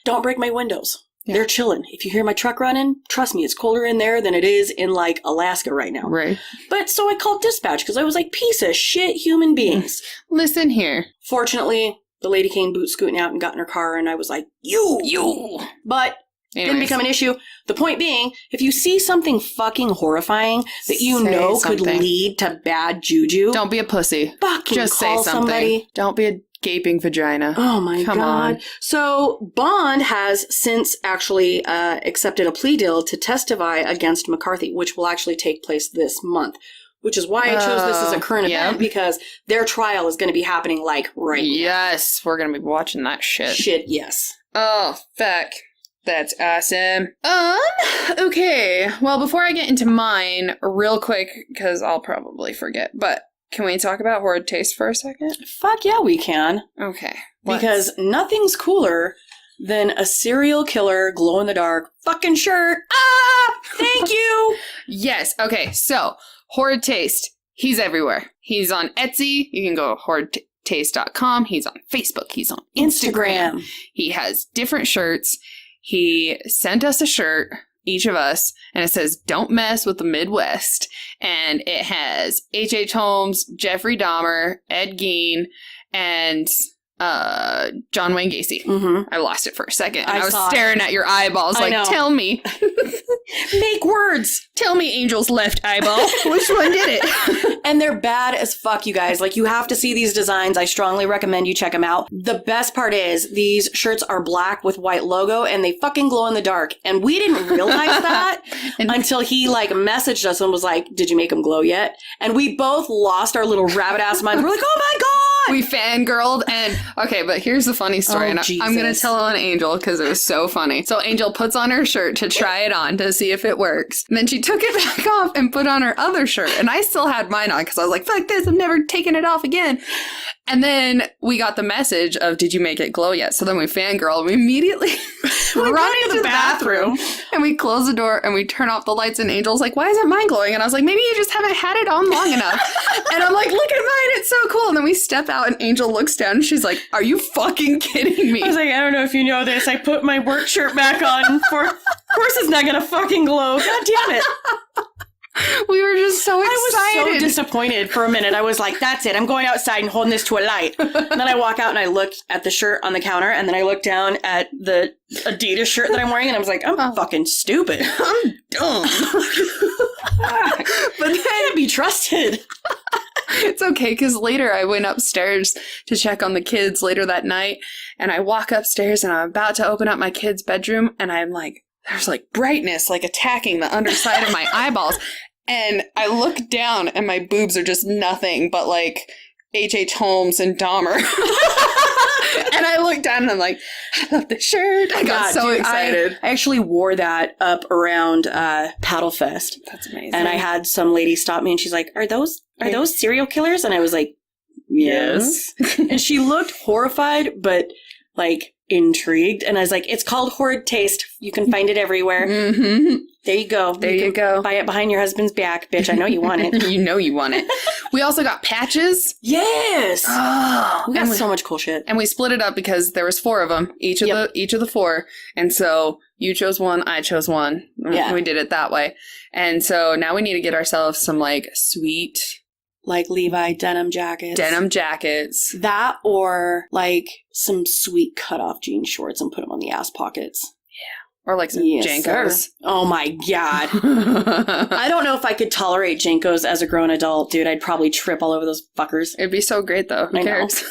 Don't break my windows. Yeah. They're chilling. If you hear my truck running, trust me, it's colder in there than it is in like Alaska right now.
Right.
But so I called dispatch because I was like, piece of shit human beings.
Listen here.
Fortunately, the lady came boot scooting out and got in her car, and I was like, you. But didn't become an issue. The point being, if you see something fucking horrifying that you know could lead to bad juju,
don't be a pussy.
Fucking
just
call
say something.
Somebody.
Don't be a gaping vagina.
Oh my
Come
God.
on.
So Bond has since actually accepted a plea deal to testify against McCarthy, which will actually take place this month, which is why I chose this as a current event, because their trial is going to be happening, like, right now.
Yes, we're going to be watching that shit.
Shit, yes.
Oh, fuck. That's awesome. Okay. Well, before I get into mine, real quick, because I'll probably forget, but can we talk about Horrid Taste for a second?
Fuck yeah, we can.
Okay.
Because nothing's cooler than a serial killer glow-in-the-dark fucking shirt. Ah! Thank you!
Yes. Okay. So, Horrid Taste. He's everywhere. He's on Etsy. You can go to horridtaste.com. He's on Facebook. He's on Instagram. He has different shirts. He sent us a shirt, each of us, and it says, "Don't mess with the Midwest." And it has H.H. Holmes, Jeffrey Dahmer, Ed Gein, and John Wayne Gacy. Mm-hmm. I lost it for a second. And I was staring at your eyeballs like, tell me.
Make words.
Tell me Angel's left eyeball. Which one did it?
And they're bad as fuck, you guys. Like, you have to see these designs. I strongly recommend you check them out. The best part is these shirts are black with white logo and they fucking glow in the dark. And we didn't realize that until he like messaged us and was like, "Did you make them glow yet?" And we both lost our little rabbit ass minds. We're like, "Oh my God!"
We fangirled, and okay, but here's the funny story, and I'm going to tell on Angel because it was so funny. So Angel puts on her shirt to try it on to see if it works. And then she took it back off and put on her other shirt, and I still had mine on because I was like, "Fuck this, I'm never taking it off again." And then we got the message of, "Did you make it glow yet?" So then we fangirl, and we immediately run into the bathroom, and we close the door, and we turn off the lights, and Angel's like, "Why isn't mine glowing?" And I was like, "Maybe you just haven't had it on long enough." And I'm like, "Look at mine, it's so cool." And then we step out, and Angel looks down, and she's like, "Are you fucking kidding me?"
I was like, "I don't know if you know this. I put my work shirt back on. Of course it's not going to fucking glow. God damn it."
We were just so excited.
I was so disappointed for a minute. I was like, "That's it. I'm going outside and holding this to a light." And then I walk out and I look at the shirt on the counter, and then I look down at the Adidas shirt that I'm wearing, and I was like, "I'm fucking stupid. I'm dumb." But they can't be trusted.
It's okay, because later I went upstairs to check on the kids later that night, and I walk upstairs and I'm about to open up my kid's bedroom, and I'm like, there's like brightness like attacking the underside of my eyeballs. And I look down and my boobs are just nothing but like H.H. Holmes and Dahmer. And I look down and I'm like, "I love this shirt." I got so excited.
I actually wore that up around Paddle Fest.
That's amazing.
And I had some lady stop me and she's like, Are those serial killers? And I was like, "Yes." And she looked horrified, but like intrigued. And I was like, "It's called Horrid Taste. You can find it everywhere." Mm-hmm. There you go.
There you go.
Buy it behind your husband's back, bitch. I know you want it.
You know you want it. We also got patches.
Yes. Oh, we got so much cool shit.
And we split it up because there was 4 of them, each of the 4. And so you chose one, I chose one. Yeah. We did it that way. And so now we need to get ourselves some like sweet,
like Levi denim jackets. That or like some sweet cutoff jean shorts and put them on the ass pockets.
Or like some Jankos.
Sir. Oh my God. I don't know if I could tolerate Jankos as a grown adult, dude. I'd probably trip all over those fuckers.
It'd be so great though. Who cares?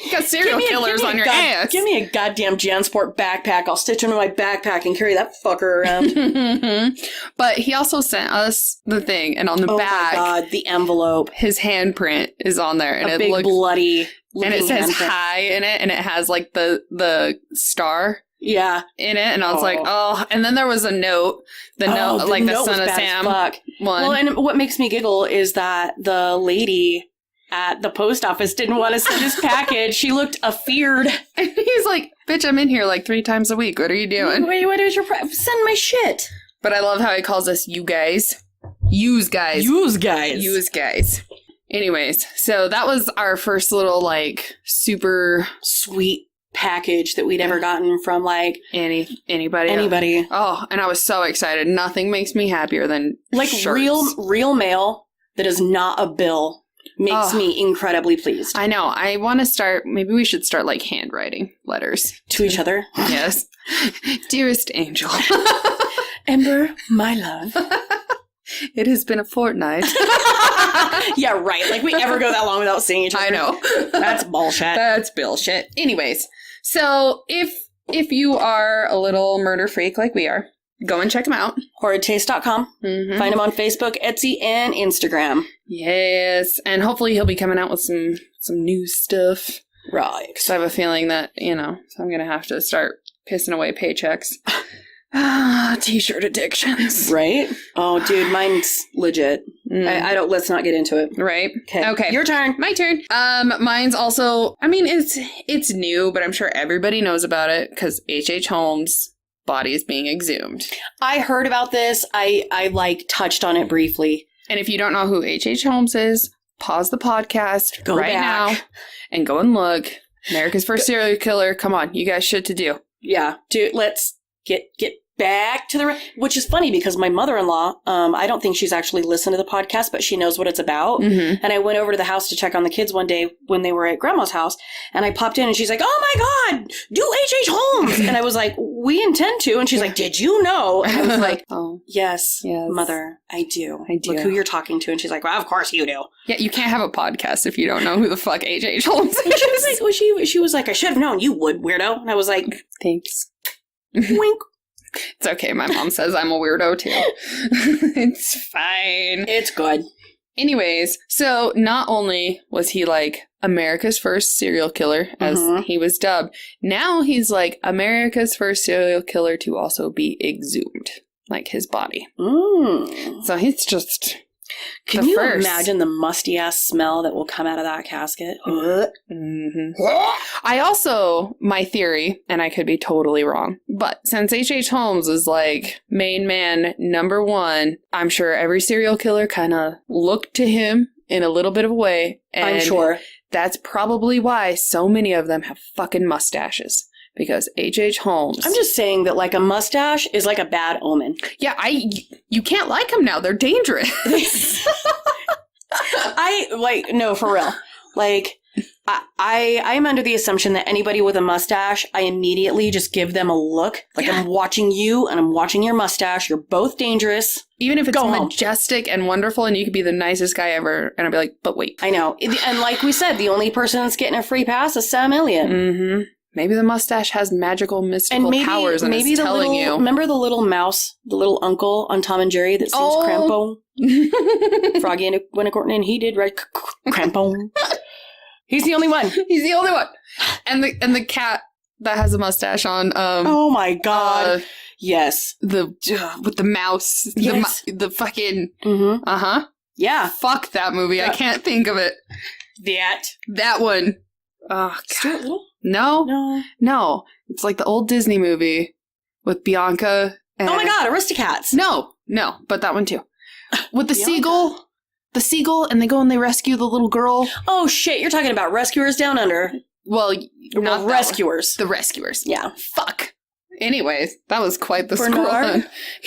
You got serial killers on your ass.
Give me a goddamn JanSport backpack. I'll stitch into my backpack and carry that fucker around.
But he also sent us the thing, and on the back,
oh my God, the envelope,
his handprint is on there, and
it looks bloody,
and it says "Hi" in it, and it has like the star.
Yeah.
In it, and I was like, oh. And then there was a note. The note, like the Son of Sam one.
Well, and what makes me giggle is that the lady at the post office didn't want to send his package. She looked afeared.
And he's like, "Bitch, I'm in here like 3 times a week. What are you doing?"
Wait, what is your send my shit.
But I love how he calls us you guys. Use guys.
Use guys.
Use guys. Anyways, so that was our first little like super
sweet package that we'd ever gotten from like
anybody. Oh, and I was so excited. Nothing makes me happier than
like
shirts.
real mail that is not a bill makes me incredibly pleased.
I know. I want to start. Maybe we should start like handwriting letters
to each other.
Yes, dearest Angel,
Ember, my love.
It has been a fortnight.
Yeah, right. Like we ever go that long without seeing each other?
I know.
That's bullshit.
That's bullshit. Anyways, so if you are a little murder freak like we are, Go and check him out.
Horridtaste.com.
Mm-hmm.
Find him on Facebook, Etsy, and Instagram.
Yes. And hopefully he'll be coming out with some new stuff.
Right.
Because I have a feeling that, so I'm going to have to start pissing away paychecks. T-shirt addictions.
Right? Oh, dude, mine's legit. I don't, let's not get into it.
Right? Okay.
Your turn.
My turn. Mine's also, it's new, but I'm sure everybody knows about it because H.H. Holmes' body is being exhumed.
I heard about this. I touched on it briefly.
And if you don't know who H.H. Holmes is, pause the podcast
go
right
back
now and go and look. America's First Serial Killer. Come on, you guys shit to do.
Yeah, dude, let's get back to which is funny because my mother-in-law, I don't think she's actually listened to the podcast, but she knows what it's about.
Mm-hmm.
And I went over to the house to check on the kids one day when they were at grandma's house, and I popped in and she's like, "Oh my God, do H.H. Holmes." And I was like, "We intend to." And she's like, "Did you know?" And I was like,
"Oh,
yes, mother, I do.
I do.
Look who you're talking to." And she's like, "Well, of course you do."
Yeah, you can't have a podcast if you don't know who the fuck H.H. Holmes is.
She was like, "I should have known, you would, weirdo." And I was like,
"Thanks."
Wink.
It's okay. My mom says I'm a weirdo too. It's fine.
It's good.
Anyways, so not only was he like America's first serial killer, as he was dubbed, now he's like America's first serial killer to also be exhumed, like his body. So he's just...
Can you imagine the musty ass smell that will come out of that casket?
I also, my theory, and I could be totally wrong, but since H.H. Holmes is like main man number one, I'm sure every serial killer kind of looked to him in a little bit of a way. And
I'm sure.
That's probably why so many of them have fucking mustaches. Because H.H. Holmes...
I'm just saying that, like, a mustache is like a bad omen.
Yeah, you can't like them now. They're dangerous.
No, for real. Like, I'm under the assumption that anybody with a mustache, I immediately just give them a look. Like, I'm watching you and I'm watching your mustache. You're both dangerous.
Even if it's majestic and wonderful and you could be the nicest guy ever. And I'd be like, but wait.
I know. And like we said, the only person that's getting a free pass is Sam Elliott.
Mm-hmm. Maybe the mustache has magical, mystical powers and it's telling you.
Remember the little mouse, the little uncle on Tom and Jerry that sings Crampon? Froggy and Winnicorn, and he did, right? Crampon. He's the only one.
He's the only one. And the cat that has a mustache on.
Oh my God. Yes.
With the mouse.
Yes.
The fucking.
Yeah.
Fuck that movie. I can't think of it. That one. Oh,
Stuart Little?
No. It's like the old Disney movie with Bianca. And...
Oh my God, Aristocats.
No, but that one too. With the seagull. The seagull, and they go and they rescue the little girl.
Oh shit, you're talking about Rescuers Down Under.
Well, not
Rescuers.
The Rescuers.
Yeah.
Fuck. Anyways, that was quite the scroll.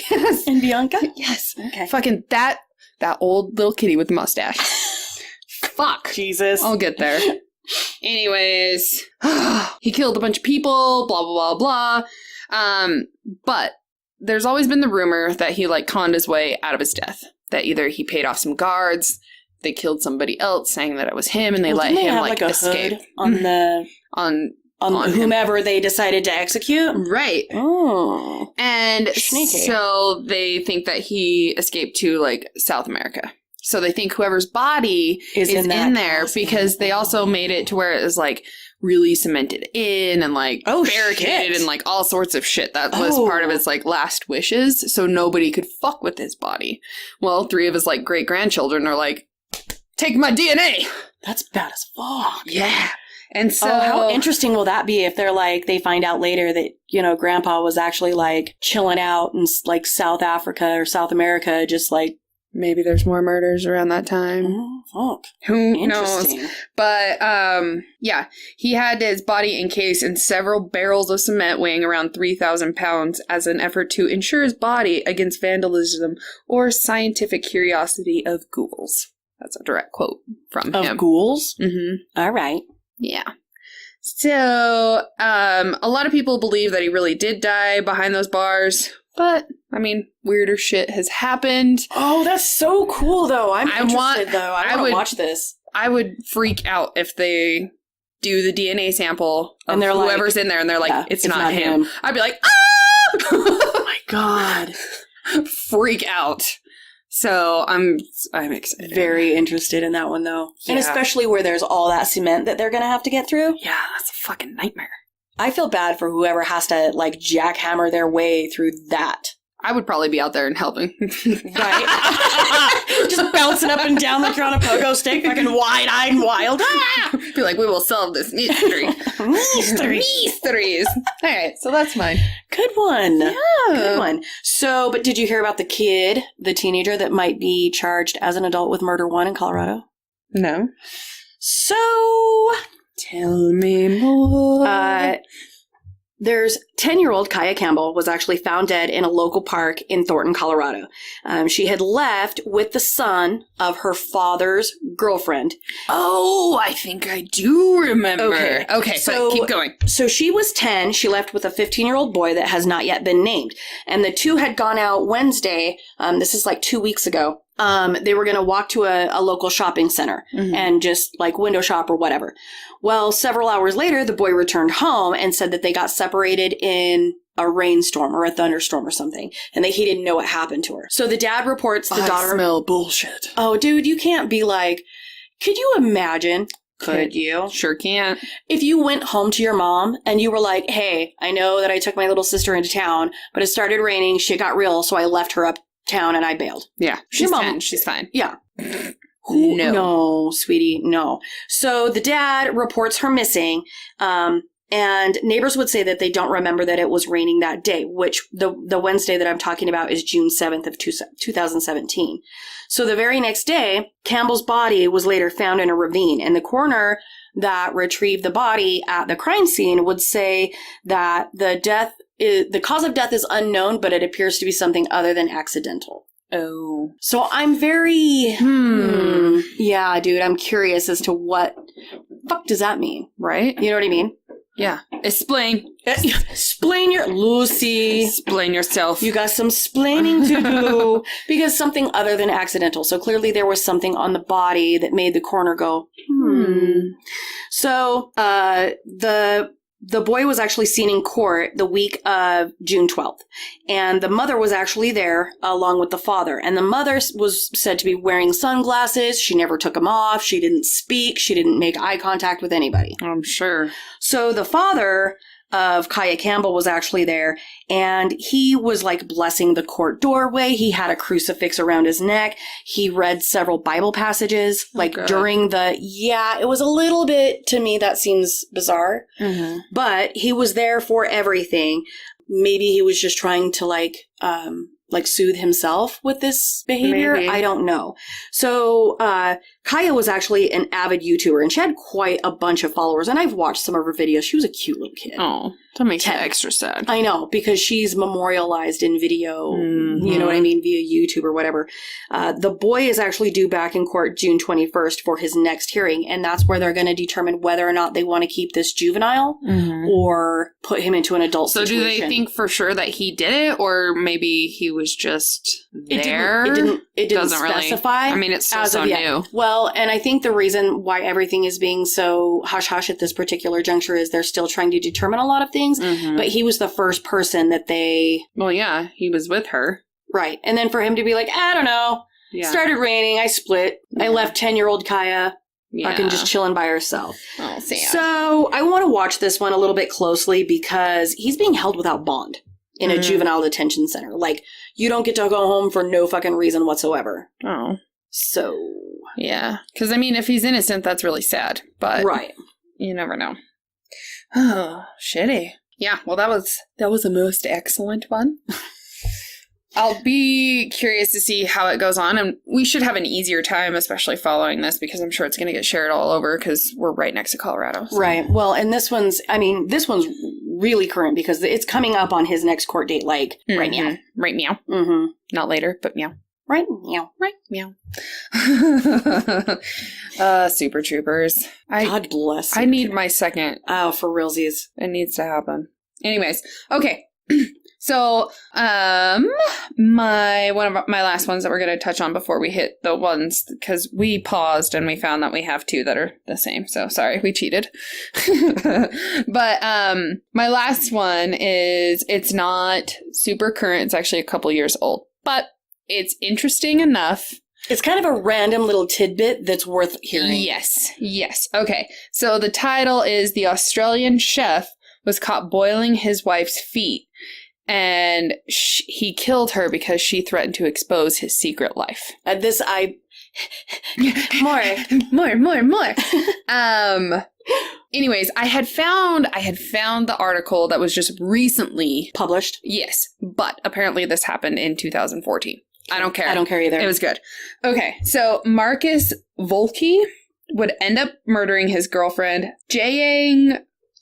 Yes. And Bianca?
Yes.
Okay.
Fucking that
old little kitty with the mustache.
Fuck.
Jesus.
I'll get there. Anyways, he killed a bunch of people, blah, blah, blah, blah. But there's always been the rumor that he, like, conned his way out of his death. That either he paid off some guards, they killed somebody else saying that it was him, and they let him, like escape.
On whomever they decided to execute?
Right.
Oh.
And
sneaky.
So they think that he escaped to, like, South America. So they think whoever's body is in there because they also made it to where it was like really cemented in and like barricaded and like all sorts of shit. That was part of his like last wishes. So nobody could fuck with his body. Well, 3 of his like great grandchildren are like, take my DNA.
That's bad as fuck.
Yeah. And so
how interesting will that be if they're like, they find out later that, you know, grandpa was actually like chilling out in like South Africa or South America, just like,
maybe there's more murders around that time.
Oh, fuck.
Who knows? But, yeah, he had his body encased in several barrels of cement weighing around 3,000 pounds as an effort to insure his body against vandalism or scientific curiosity of ghouls. That's a direct quote from him.
Of ghouls?
Mm-hmm.
All right.
Yeah. So, a lot of people believe that he really did die behind those bars. But, I mean, weirder shit has happened.
Oh, that's so cool, though. I want to watch this.
I would freak out if they do the DNA sample of whoever's in there, and they're like, it's not him. I'd be like, ah!
Oh, my God.
freak out. So I'm excited.
Very interested in that one, though.
Yeah.
And especially where there's all that cement that they're going to have to get through.
Yeah, that's a fucking nightmare.
I feel bad for whoever has to, like, jackhammer their way through that.
I would probably be out there and helping.
Right? Just bouncing up and down like you're on a pogo stick, fucking wide-eyed and wild.
Be like, we will solve this mystery. Mysteries. All right, so that's mine.
Good one.
Yeah.
Good one. So, but did you hear about the kid, the teenager that might be charged as an adult with murder 1 in Colorado?
No.
So,
Tell me more.
There's 10-year-old Kaya Campbell was actually found dead in a local park in Thornton, Colorado. She had left with the son of her father's girlfriend.
Oh, I think I do remember. Okay,
so
but keep going.
So she was 10. She left with a 15-year-old boy that has not yet been named. And the two had gone out Wednesday. This is like 2 weeks ago. They were going to walk to a local shopping center and just like window shop or whatever. Well, several hours later, the boy returned home and said that they got separated in a rainstorm or a thunderstorm or something, and that he didn't know what happened to her. So the dad reports the daughter.
I smell bullshit.
Oh, dude, you can't be like, could you imagine? Could you?
Sure can't.
If you went home to your mom and you were like, hey, I know that I took my little sister into town, but it started raining, shit got real, so I left her uptown and I bailed.
Yeah, she's
Your mom-
10. She's fine.
Yeah.
No,
sweetie, no. So the dad reports her missing, and neighbors would say that they don't remember that it was raining that day, which the Wednesday that I'm talking about is June 7th of 2017. So the very next day, Campbell's body was later found in a ravine, and the coroner that retrieved the body at the crime scene would say that the cause of death is unknown, but it appears to be something other than accidental.
Oh.
So I'm very, yeah, dude, I'm curious as to what fuck does that mean?
Right?
You know what I mean?
Yeah. Explain.
Explain Lucy.
Explain yourself.
You got some splaining to do because something other than accidental. So clearly there was something on the body that made the coroner go, So, the boy was actually seen in court the week of June 12th. And the mother was actually there along with the father. And the mother was said to be wearing sunglasses. She never took them off. She didn't speak. She didn't make eye contact with anybody.
I'm sure.
So the father of Kaya Campbell was actually there, and he was like blessing the court doorway. He had a crucifix around his neck. He read several Bible passages during it was a little bit, to me, that seems bizarre, but he was there for everything. Maybe he was just trying to like soothe himself with this behavior.
Maybe.
I don't know. So, Kaya was actually an avid YouTuber, and she had quite a bunch of followers, and I've watched some of her videos. She was a cute little kid.
Oh, that makes it extra sad.
I know, because she's memorialized in video, you know what I mean, via YouTube or whatever. The boy is actually due back in court June 21st for his next hearing, and that's where they're going to determine whether or not they want to keep this juvenile or put him into an adult situation.
So do they think for sure that he did it, or maybe he was just there?
It didn't
Doesn't
specify.
Really, I mean, it's still so new.
Well, and I think the reason why everything is being so hush-hush at this particular juncture is they're still trying to determine a lot of things, but he was the first person that they...
Well, yeah, he was with her.
Right. And then for him to be like, I don't know, started raining, I split, I left 10-year-old Kaya fucking just chilling by herself.
Oh, sad.
So I want to watch this one a little bit closely because he's being held without bond in a juvenile detention center. Like, you don't get to go home for no fucking reason whatsoever.
Oh.
So...
Yeah. Because, I mean, if he's innocent, that's really sad. But
right.
You never know. Oh, shitty. Yeah, well, that was a most excellent one. I'll be curious to see how it goes on, and we should have an easier time, especially following this, because I'm sure it's going to get shared all over, because we're right next to Colorado. So.
Right. Well, and this one's really current, because it's coming up on his next court date, like, right now.
Right meow. Not later, but meow. Right meow. Right meow. Super Troopers.
God bless.
I need my second.
Oh, for realsies.
It needs to happen. Anyways, okay. So, my last ones that we're going to touch on before we hit the ones, because we paused and we found that we have two that are the same. So sorry, we cheated. But my last one it's not super current. It's actually a couple years old, but it's interesting enough.
It's kind of a random little tidbit that's worth hearing.
Yes. Okay. So the title is The Australian Chef Was Caught Boiling His Wife's Feet, and he killed her because she threatened to expose his secret life. More. Anyways, I had found the article that was just recently
Published?
Yes, but apparently this happened in 2014. I don't care.
I don't care either.
It was good. Okay, so Marcus Volke would end up murdering his girlfriend, Jayang.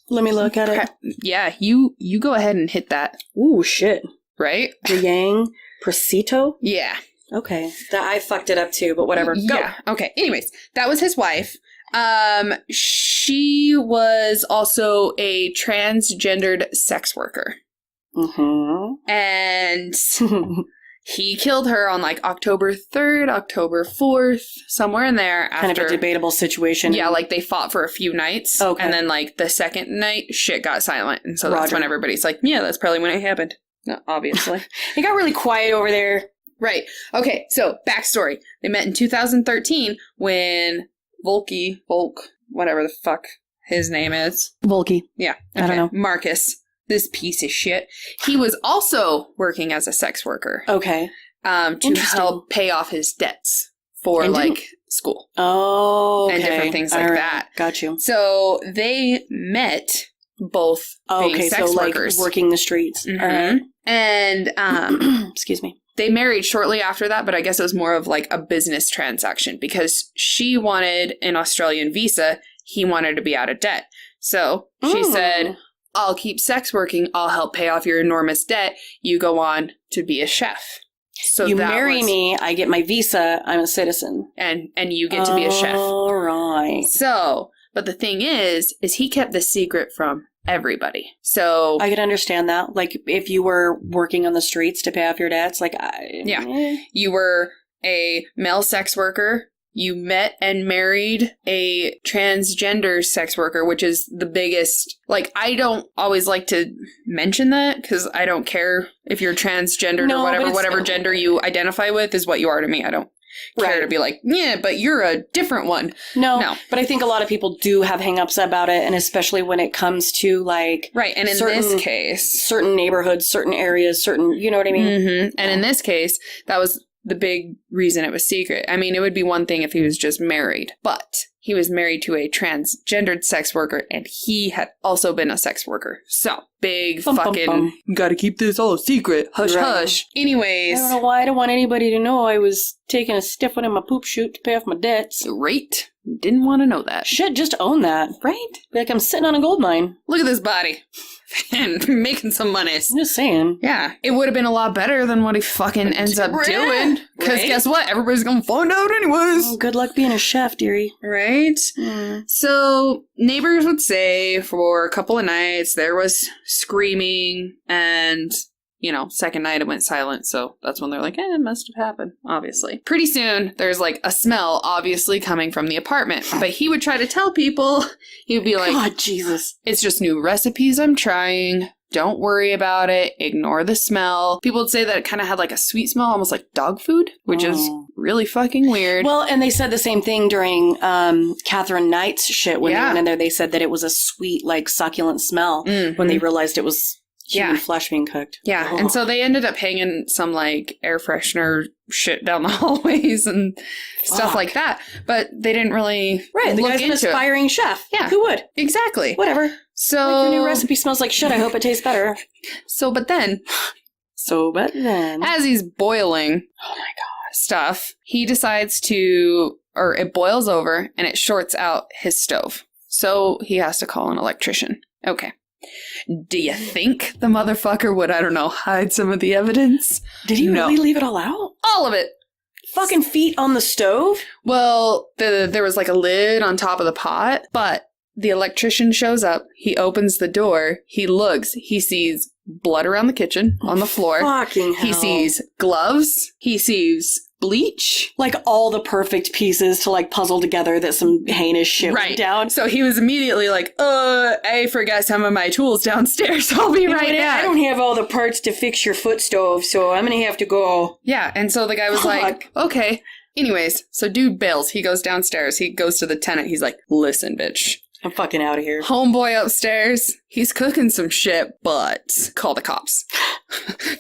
Let me look at it.
Yeah, you go ahead and hit that.
Ooh, shit.
Right?
Jayang Prasito?
Yeah.
Okay. I fucked it up too, but whatever. Go.
Yeah. Okay. Anyways, that was his wife. She was also a transgendered sex worker.
Mm-hmm.
And he killed her on like October 3rd, October 4th, somewhere in there.
Kind of a debatable situation.
Yeah, like they fought for a few nights.
Okay.
And then like the second night, shit got silent. And so that's
Roger.
when everybody's like, yeah, that's probably when it happened. No, obviously.
It got really quiet over there.
Right. Okay, so backstory. They met in 2013 when Volk, whatever the fuck his name is.
Volke.
Yeah.
Okay. I don't know.
Marcus, this piece of shit. He was also working as a sex worker.
Okay.
To help pay off his debts for school.
Oh, okay.
And different things like that.
Got you.
So they met both being sex workers.
Like working the streets.
Mm-hmm.
All right.
And
excuse me.
They married shortly after that, but I guess it was more of like a business transaction because she wanted an Australian visa. He wanted to be out of debt. So she said, I'll keep sex working. I'll help pay off your enormous debt. You go on to be a chef. So
you marry me, I get my visa, I'm a citizen.
And you get to be a chef.
All right.
So, but the thing is he kept the secret from everybody. So
I could understand that. Like if you were working on the streets to pay off your debts,
you were a male sex worker. You met and married a transgender sex worker, which is the biggest. Like, I don't always like to mention that because I don't care if you're transgendered or whatever gender you identify with is what you are to me. I don't care to be like, yeah, but you're a different one.
No. But I think a lot of people do have hangups about it, and especially when it comes to like
and in this case,
certain neighborhoods, certain areas, certain, you know what I mean?
Mm-hmm. And in this case, that was the big reason it was secret. I mean, it would be one thing if he was just married, but he was married to a transgendered sex worker, and he had also been a sex worker. So, big gotta keep this all a secret. Hush, hush. Anyways.
I don't know why I don't want anybody to know I was taking a stiff one in my poop chute to pay off my debts.
Right. Didn't want to know that.
Shit, just own that.
Right?
Be like I'm sitting on a gold mine.
Look at this body. And making some money.
I'm just saying.
Yeah. It would have been a lot better than what he fucking ends up doing. Because guess what? Everybody's gonna find out anyways.
Oh, good luck being a chef, dearie.
Right?
Mm.
So, neighbors would say for a couple of nights there was screaming and, second night it went silent. So that's when they're like, it must have happened, obviously. Pretty soon there's like a smell obviously coming from the apartment. But he would try to tell people, he would be like,
God, Jesus.
It's just new recipes I'm trying. Don't worry about it. Ignore the smell. People would say that it kind of had like a sweet smell, almost like dog food, which is really fucking weird.
Well, and they said the same thing during Catherine Knight's shit when they went in there. They said that it was a sweet, like succulent smell when they realized it was human flesh being cooked.
Yeah, and so they ended up hanging some like air freshener shit down the hallways and stuff like that. But they didn't really
the guy's an aspiring chef.
Yeah.
Who would?
Exactly.
Whatever.
So
like your new recipe smells like shit. I hope it tastes better.
But then as he's boiling stuff, he decides it boils over and it shorts out his stove. So he has to call an electrician. Okay. Do you think the motherfucker would, hide some of the evidence?
Did he really leave it all out?
All of it.
Fucking feet on the stove?
Well, there was like a lid on top of the pot, but the electrician shows up. He opens the door. He looks. He sees blood around the kitchen on the floor.
Fucking hell.
He sees gloves. He sees bleach.
Like all the perfect pieces to like puzzle together that some heinous shit went down.
So he was immediately like, I forgot some of my tools downstairs. I'll be right back.
I don't have all the parts to fix your foot stove, so I'm gonna have to go.
Yeah, and so the guy was like, okay. Anyways, so dude bails. He goes downstairs. He goes to the tenant. He's like, listen, bitch.
I'm fucking out of here.
Homeboy upstairs, he's cooking some shit, but call the cops.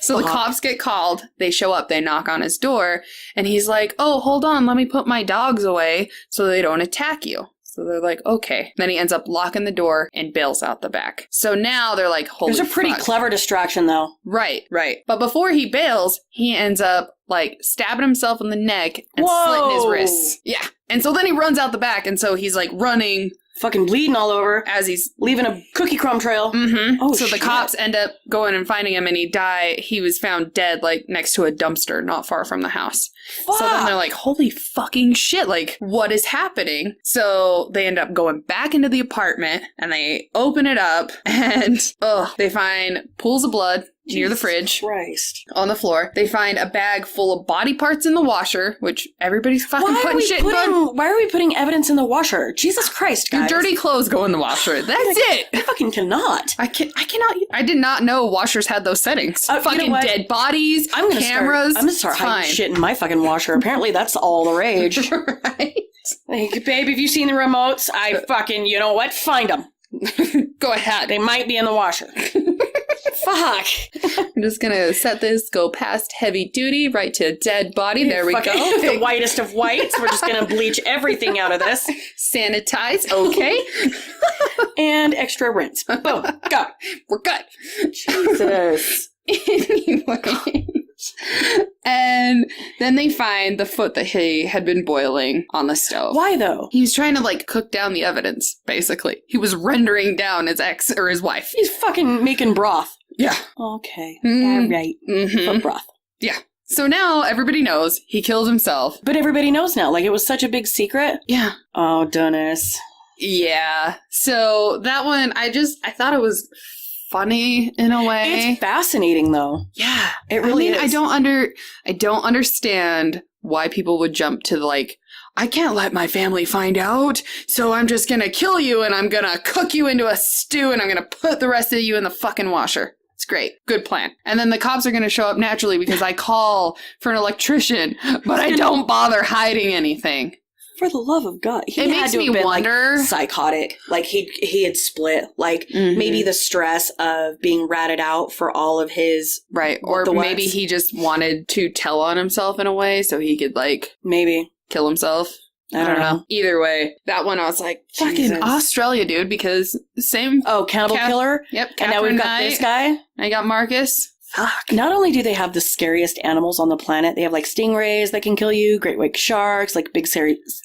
So the cops get called. They show up. They knock on his door. And he's like, oh, hold on. Let me put my dogs away so they don't attack you. So they're like, okay. Then he ends up locking the door and bails out the back. So now they're like, holy fuck.
There's a pretty clever distraction, though.
Right. But before he bails, he ends up like stabbing himself in the neck and slitting his wrists. Yeah. And so then he runs out the back. And so he's like running.
Fucking bleeding all over
as he's
leaving a cookie crumb trail.
Mm-hmm.
Oh,
so the cops end up going and finding him, and he was found dead, like, next to a dumpster not far from the house. Fuck. So then they're like, holy fucking shit, like, what is happening? So they end up going back into the apartment, and they open it up, and, they find pools of blood near the fridge.
Christ.
On the floor. They find a bag full of body parts in the washer, which everybody's fucking putting shit in.
Why are we putting evidence in the washer? Jesus Christ, guys.
Your dirty clothes go in the washer. That's it.
I fucking cannot.
I cannot. I did not know washers had those settings. Fucking dead bodies, cameras.
I'm gonna start hiding shit in my fucking washer. Apparently that's all the rage.
Right?
Like, babe, have you seen the remotes? I fucking, you know what? Find them.
Go ahead.
They might be in the washer. Fuck.
I'm just gonna set this, go past heavy duty, right to dead body. There we go.
The whitest of whites. We're just gonna bleach everything out of this.
Sanitize. Okay.
And extra rinse. Boom. Go.
We're good.
Jesus.
Anyway. And then they find the foot that he had been boiling on the stove.
Why though?
He was trying to like cook down the evidence, basically. He was rendering down his ex or his wife.
He's fucking making broth.
Yeah.
Okay. All right. Foot broth.
Yeah. So now everybody knows he killed himself.
But everybody knows now. Like, it was such a big secret.
Yeah.
Oh, Dennis.
Yeah. So that one, I thought it was funny in a way.
It's fascinating, though.
Yeah.
It really is.
I don't understand why people would jump to like, I can't let my family find out, so I'm just gonna kill you and I'm gonna cook you into a stew and I'm gonna put the rest of you in the fucking washer. It's great. Good plan. And then the cops are going to show up naturally because I call for an electrician, but I don't bother hiding anything.
For the love of God.
It makes me wonder.
Like, psychotic. Like, he had split. Like, maybe the stress of being ratted out for all of his...
Right. Or maybe he just wanted to tell on himself in a way so he could, like...
Maybe.
Kill himself. I don't know. Either way, that one I was like, fucking Australia, dude, because same...
Oh, Cannibal Killer?
Yep.
And now we've got this guy?
I got Marcus. Fuck.
Not only do they have the scariest animals on the planet, they have, like, stingrays that can kill you, great white sharks, like, big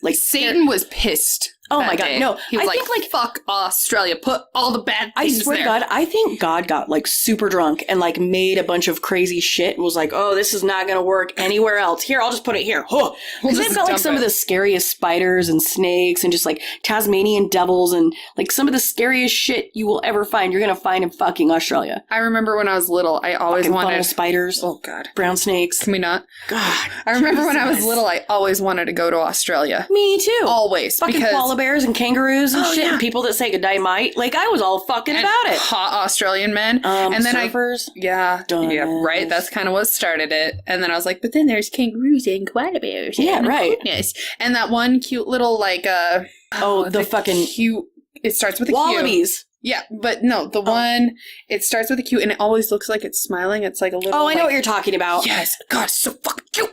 like...
Satan was pissed.
Oh my God, no.
He was like, fuck Australia, put all the bad things there.
I swear to God, I think God got, like, super drunk and, like, made a bunch of crazy shit and was like, oh, this is not gonna work anywhere else. Here, I'll just put it here. Because they've got, like, some of the scariest spiders and snakes and just, like, Tasmanian devils and, like, some of the scariest shit you will ever find, you're gonna find in fucking Australia.
I remember when I was little, I always
fucking
wanted...
funnel spiders.
Oh, God.
Brown snakes.
Can we not?
God.
I remember when I was little, I always wanted to go to Australia.
Me too.
Always.
Fucking koala bears and kangaroos and shit,
yeah.
and people that say goodnight might. Like, I was all fucking about it.
Hot Australian men. And then
surfers.
Yeah, right. That's kind of what started it. And then I was like, but then there's kangaroos and koala bears.
Yeah, right.
Yes. And that one cute little, like,
the fucking...
cute... It starts with a
wallabies.
Q. Yeah, but no, the one, it starts with a Q, and it always looks like it's smiling. It's like a little...
Oh, I know what you're talking about.
Yes. God, it's so fucking cute.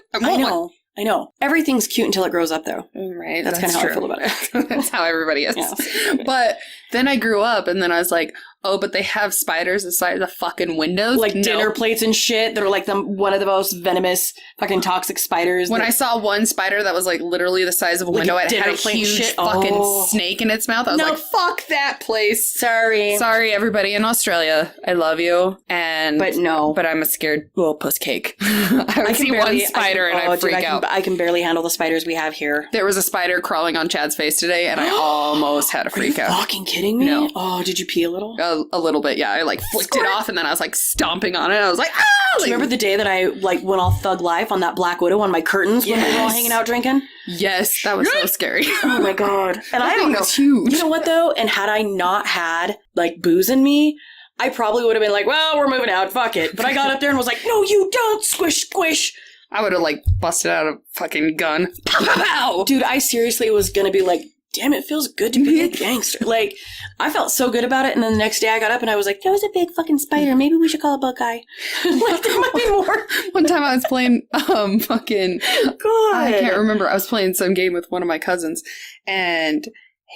I know. Everything's cute until it grows up, though.
Right.
That's kind of how I feel about it.
That's how everybody is.
Yeah.
But then I grew up, and then I was like, oh, but they have spiders the size of fucking windows?
Like dinner plates and shit that are like one of the most venomous fucking toxic spiders.
When I saw one spider that was like literally the size of a window, it had a huge fucking snake in its mouth. I was like, fuck that place.
Sorry,
everybody in Australia. I love you.
but no.
But I'm a scared little puss cake. I would see one spider and I'd freak out.
I can barely handle the spiders we have here.
There was a spider crawling on Chad's face today, and I almost had a freak out.
Are you fucking kidding me?
No.
Oh, did you pee a little?
A little bit, yeah. I like flicked it off, and then I was like stomping on it. I was like, ah!
Do you remember the day that I like went all thug life on that Black Widow on my curtains when we were all hanging out drinking?
Yes, that was so scary.
Oh my god! And I don't know.
Huge.
You know what though? And had I not had like booze in me, I probably would have been like, "Well, we're moving out. Fuck it." But I got up there and was like, "No, you don't! Squish, squish."
I would have like busted out a fucking gun. Pow, pow, pow.
Dude, I seriously was gonna be like, damn, it feels good to be a gangster. Like, I felt so good about it, and then the next day I got up and I was like, that was a big fucking spider. Maybe we should call a bug guy. Like, there might be more.
One time I was playing fucking...
God.
I can't remember. I was playing some game with one of my cousins, and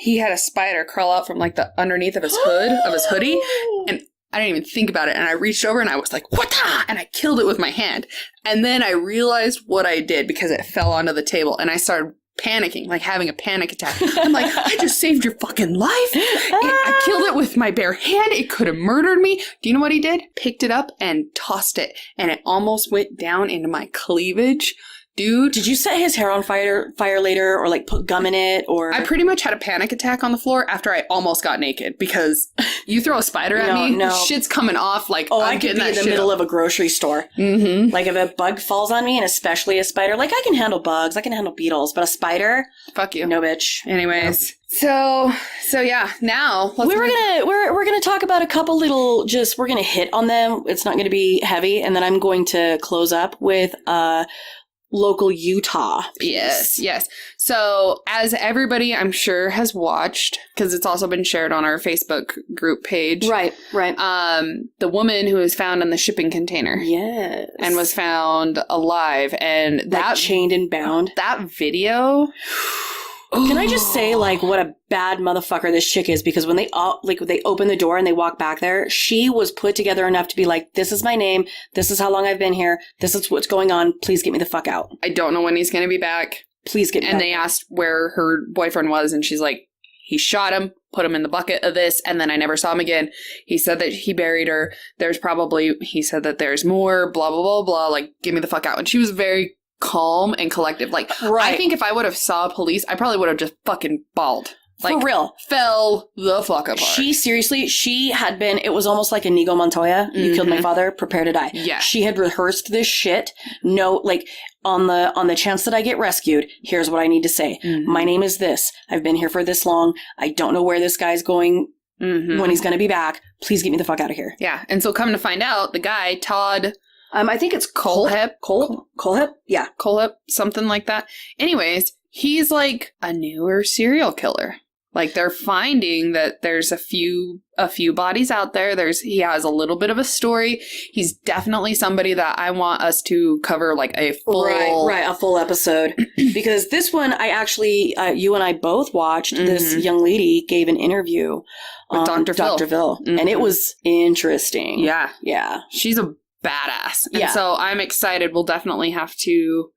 he had a spider crawl out from, like, the underneath of his hood, of his hoodie, and I didn't even think about it, and I reached over and I was like, what the? And I killed it with my hand. And then I realized what I did because it fell onto the table, and I started panicking, like having a panic attack. I'm like, I just saved your fucking life. I killed it with my bare hand. It could have murdered me. Do you know what he did? Picked it up and tossed it, and it almost went down into my cleavage. Dude.
Did you set his hair on fire later, or like put gum in it, or?
I pretty much had a panic attack on the floor after I almost got naked, because you throw a spider at me, shit's coming off, like,
I could be in the middle of a grocery store.
Mm-hmm.
Like, if a bug falls on me, and especially a spider, like, I can handle bugs, I can handle beetles, but a spider?
Fuck you.
No, bitch.
Anyways. So yeah, now
we're gonna talk about a couple little, we're gonna hit on them. It's not gonna be heavy, and then I'm going to close up with, local Utah piece.
Yes. So, as everybody I'm sure has watched, because it's also been shared on our Facebook group page.
Right.
The woman who was found in the shipping container.
Yes.
And was found alive. And that
like chained and bound.
That video.
Can I just say, like, what a bad motherfucker this chick is? Because when they open the door and they walk back there, she was put together enough to be like, this is my name. This is how long I've been here. This is what's going on. Please get me the fuck out.
I don't know when he's going to be back.
Please get me
And
back.
they asked where her boyfriend was, and she's like, he shot him, put him in the bucket of this, and then I never saw him again. He said that he buried her. He said that there's more, blah, blah, blah, blah. Like, get me the fuck out. And she was very calm and collective. Like, right. I think if I would have saw police, I probably would have just fucking bawled. Like,
for real.
Fell the fuck apart.
She had been, it was almost like Inigo Montoya. You killed my father, prepare to die.
Yeah.
She had rehearsed this shit. No, like, on the chance that I get rescued, here's what I need to say. Mm-hmm. My name is this. I've been here for this long. I don't know where this guy's going when he's going to be back. Please get me the fuck out of here.
Yeah. And so come to find out, the guy, Todd...
I think it's Colehep. Colehep? Yeah.
Colehep, something like that. Anyways, he's like a newer serial killer. Like, they're finding that there's a few bodies out there. He has a little bit of a story. He's definitely somebody that I want us to cover, like, a full...
Right, a full episode. Because this one, I actually, you and I both watched. This young lady gave an interview
with Dr.
Phil. And it was interesting.
Yeah.
Yeah.
She's a badass. And so I'm excited. We'll definitely have to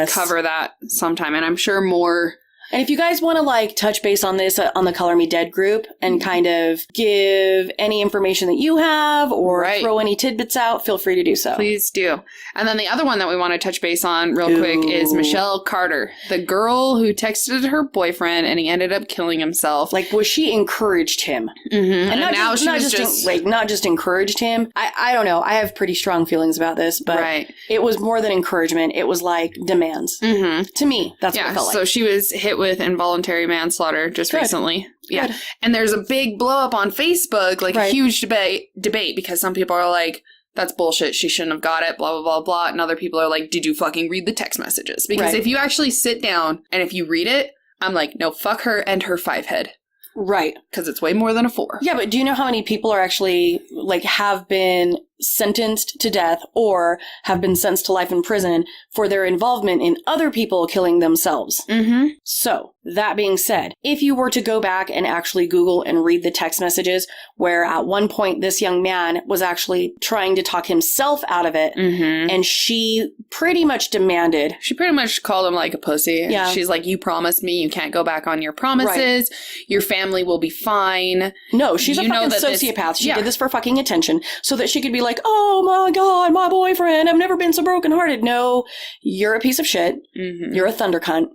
cover that sometime. And I'm sure more...
And if you guys want to, like, touch base on this on the Color Me Dead group and kind of give any information that you have or throw any tidbits out, feel free to do so.
Please do. And then the other one that we want to touch base on real quick is Michelle Carter, the girl who texted her boyfriend and he ended up killing himself.
Like, was she encouraged him?
Mm-hmm.
And not just encouraged him. I don't know. I have pretty strong feelings about this, but it was more than encouragement. It was like demands.
Mm-hmm.
To me, that's what it felt like.
So she was hit with involuntary manslaughter just recently. Yeah. And there's a big blow up on Facebook, like a huge debate because some people are like, that's bullshit. She shouldn't have got it, blah, blah, blah, blah. And other people are like, did you fucking read the text messages? Because if you actually sit down and if you read it, I'm like, no, fuck her and her 5-head.
Right.
Because it's way more than a 4.
Yeah, but do you know how many people are actually, like, have been sentenced to death or have been sentenced to life in prison for their involvement in other people killing themselves.
Mm-hmm.
So, that being said, if you were to go back and actually Google and read the text messages where at one point this young man was actually trying to talk himself out of it, and she pretty much demanded.
She pretty much called him like a pussy.
Yeah.
She's like, you promised me you can't go back on your promises. Right. Your family will be fine.
No, she's a fucking sociopath. She did this for fucking attention so that she could be like, oh my God, my boyfriend, I've never been so brokenhearted. No, you're a piece of shit. You're a thunder cunt.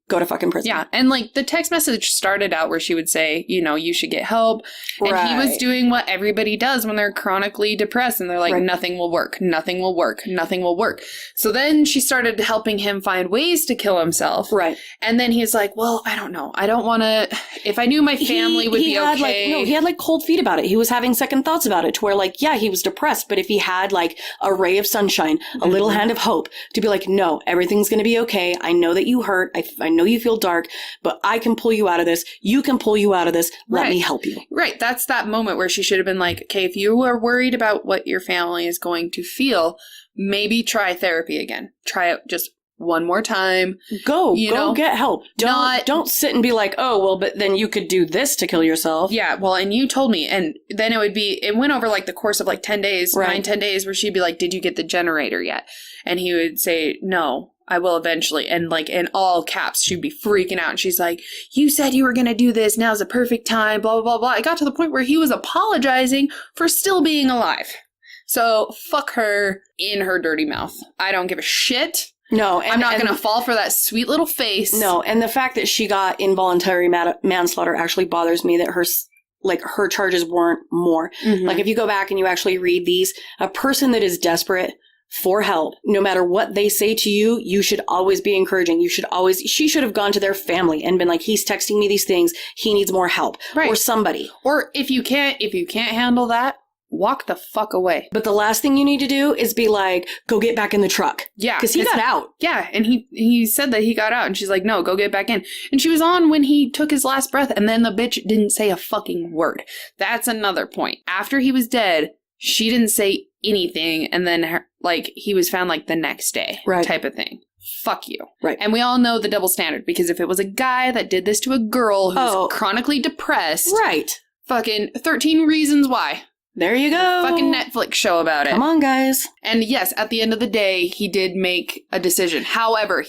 Go to fucking prison.
Yeah. And like the text message started out where she would say, you know, you should get help. And he was doing what everybody does when they're chronically depressed and they're like, nothing will work. Nothing will work. Nothing will work. So then she started helping him find ways to kill himself.
Right.
And then he's like, well, I don't know. I don't want to, if I knew my family would be okay.
He had like cold feet about it. He was having second thoughts about it to where like, yeah, he was depressed. But if he had like a ray of sunshine, a little hand of hope to be like, no, everything's going to be okay. I know that you hurt. I know you feel dark, but I can pull you out of this. You can pull you out of this. Let me help you.
Right. That's that moment where she should have been like, okay, if you are worried about what your family is going to feel, maybe try therapy again. Try it just one more time.
Go get help. Don't sit and be like, oh, well, but then you could do this to kill yourself.
Yeah. Well, and you told me, and then it went over like the course of like 10 days, 9-10 days where she'd be like, did you get the generator yet? And he would say, no. I will eventually. And like in all caps, she'd be freaking out. And she's like, you said you were going to do this. Now's the perfect time, blah, blah, blah, blah. It got to the point where he was apologizing for still being alive. So fuck her in her dirty mouth. I don't give a shit.
No.
I'm not going to fall for that sweet little face.
No. And the fact that she got involuntary manslaughter actually bothers me, that her charges weren't more. Like if you go back and you actually read these, a person that is desperate for help, no matter what they say to you, you should always be encouraging. She should have gone to their family and been like, he's texting me these things. He needs more help. Or somebody.
Or if you can't handle that, walk the fuck away.
But the last thing you need to do is be like, go get back in the truck.
Yeah.
Because he got out.
Yeah. And he said that he got out and she's like, no, go get back in. And she was on when he took his last breath and then the bitch didn't say a fucking word. That's another point. After he was dead, she didn't say anything, and then he was found like the next day, type of thing. Fuck you.
Right.
And we all know the double standard, because if it was a guy that did this to a girl who's chronically depressed, fucking 13 Reasons Why.
There you go.
Fucking Netflix show about it.
Come on, guys.
And yes, at the end of the day, he did make a decision. However,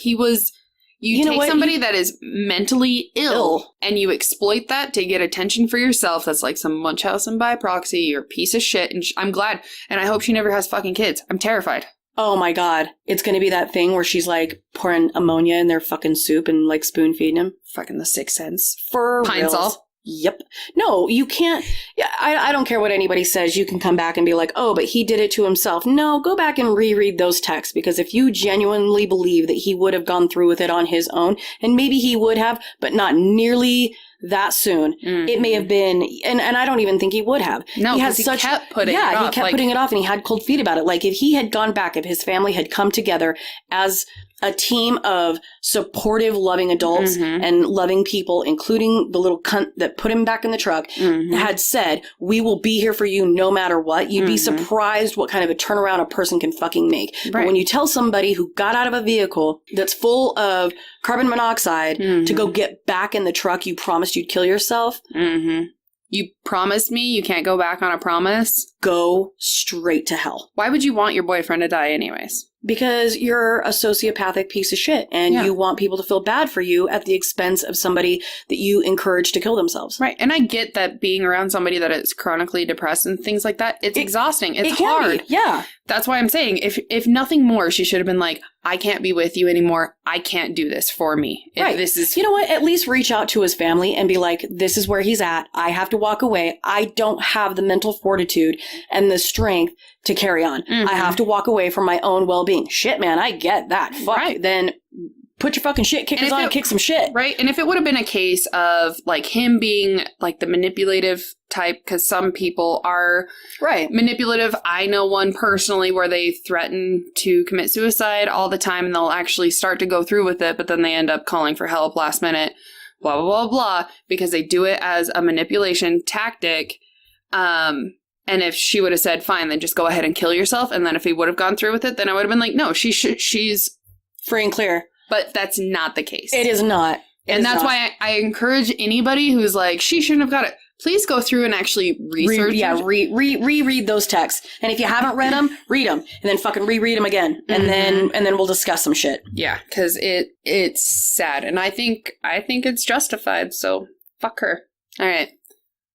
you take somebody that is mentally ill and you exploit that to get attention for yourself. That's like some Munchausen by proxy. You're a piece of shit. And I'm glad. And I hope she never has fucking kids. I'm terrified.
Oh my God. It's going to be that thing where she's like pouring ammonia in their fucking soup and like spoon feeding him.
Fucking The Sixth Sense.
For
Pine Sol.
Yep. No, you can't. Yeah, I don't care what anybody says. You can come back and be like, oh, but he did it to himself. No, go back and reread those texts, because if you genuinely believe that he would have gone through with it on his own, and maybe he would have, but not nearly that soon, it may have been, and I don't even think he would have.
No, because he kept putting it off.
Yeah, he kept putting it off, and he had cold feet about it. Like, if he had gone back, if his family had come together as a team of supportive, loving adults and loving people, including the little cunt that put him back in the truck, had said, we will be here for you no matter what, you'd be surprised what kind of a turnaround a person can fucking make. But when you tell somebody who got out of a vehicle that's full of carbon monoxide to go get back in the truck you promised you'd kill yourself.
You promised me you can't go back on a promise?
Go straight to hell.
Why would you want your boyfriend to die anyways?
Because you're a sociopathic piece of shit and you want people to feel bad for you at the expense of somebody that you encourage to kill themselves.
Right. And I get that being around somebody that is chronically depressed and things like that, it's exhausting. It's hard.
Yeah.
That's why I'm saying if nothing more, she should have been like, I can't be with you anymore. I can't do this for me.
Right.
This is,
you know what? At least reach out to his family and be like, this is where he's at. I have to walk away. I don't have the mental fortitude and the strength to carry on. I have to walk away from my own well-being. Shit, man, I get that. Fuck. Right. Then put your fucking shit kickers on and kick some shit.
Right. And if it would have been a case of like him being like the manipulative type, because some people are manipulative. I know one personally where they threaten to commit suicide all the time and they'll actually start to go through with it, but then they end up calling for help last minute, blah, blah, blah, blah, because they do it as a manipulation tactic. And if she would have said, fine, then just go ahead and kill yourself. And then if he would have gone through with it, then I would have been like, no, she's
free and clear.
But that's not the case.
It is not.
And that's why I encourage anybody who's like, she shouldn't have got it. Please go through and actually research.
Reread those texts. And if you haven't read them, read them. And then fucking reread them again. And then we'll discuss some shit.
Yeah, because it's sad. And I think it's justified. So fuck her. All right.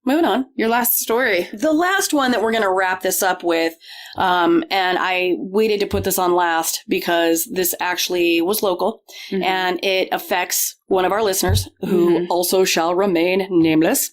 Moving on.
Your last story.
The last one that we're going to wrap this up with, and I waited to put this on last because this actually was local, and it affects one of our listeners who also shall remain nameless.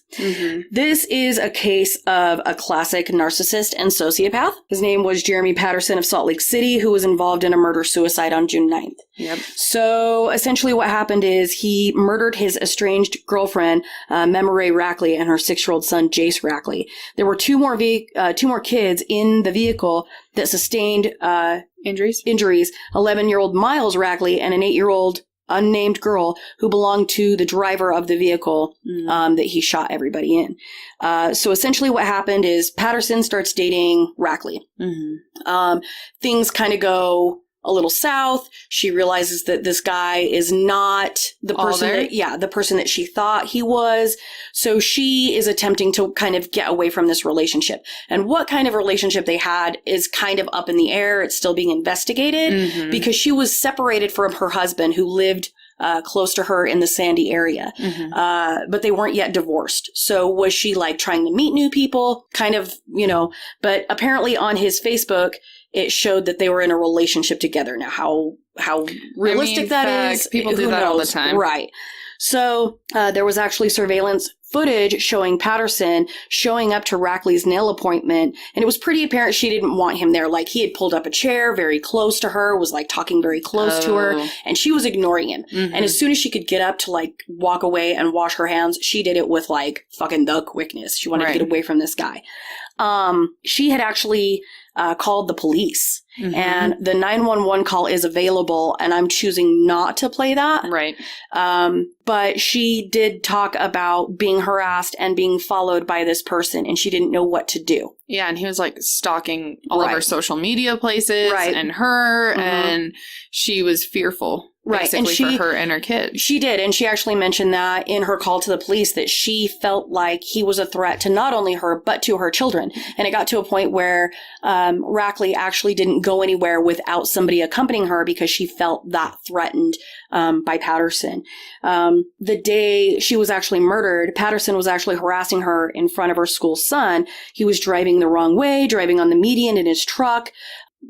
This is a case of a classic narcissist and sociopath. His name was Jeremy Patterson of Salt Lake City, who was involved in a murder-suicide on June 9th.
Yep.
So essentially what happened is he murdered his estranged girlfriend, Memory Rackley, and her 6-year-old son, Jace Rackley. There were two more kids in the vehicle that sustained injuries. 11-year-old Miles Rackley and an 8-year-old unnamed girl who belonged to the driver of the vehicle that he shot everybody in. So essentially what happened is Patterson starts dating Rackley. Things kind of go a little south. She realizes that this guy is not the person the person that she thought he was. So she is attempting to kind of get away from this relationship. And what kind of relationship they had is kind of up in the air. It's still being investigated because she was separated from her husband who lived close to her in the Sandy area. But they weren't yet divorced. So was she like trying to meet new people? Kind of, but apparently on his Facebook, it showed that they were in a relationship together. Now, how realistic that is,
people do that all the time.
Right. So there was actually surveillance footage showing Patterson showing up to Rackley's nail appointment. And it was pretty apparent she didn't want him there. Like, he had pulled up a chair very close to her, was like talking very close to her, and she was ignoring him. And as soon as she could get up to like walk away and wash her hands, she did it with like fucking the quickness. She wanted to get away from this guy. She had actually called the police. And the 911 call is available, and I'm choosing not to play that.
Right.
But she did talk about being harassed and being followed by this person, and she didn't know what to do.
Yeah, and he was like stalking all of her social media places and her, and she was fearful. Basically, and for her and her kids. She
did, and she actually mentioned that in her call to the police, that she felt like he was a threat to not only her, but to her children. And it got to a point where Rackley actually didn't go anywhere without somebody accompanying her because she felt that threatened by Patterson. The day she was actually murdered, Patterson was actually harassing her in front of her school son. He was driving the wrong way, driving on the median in his truck,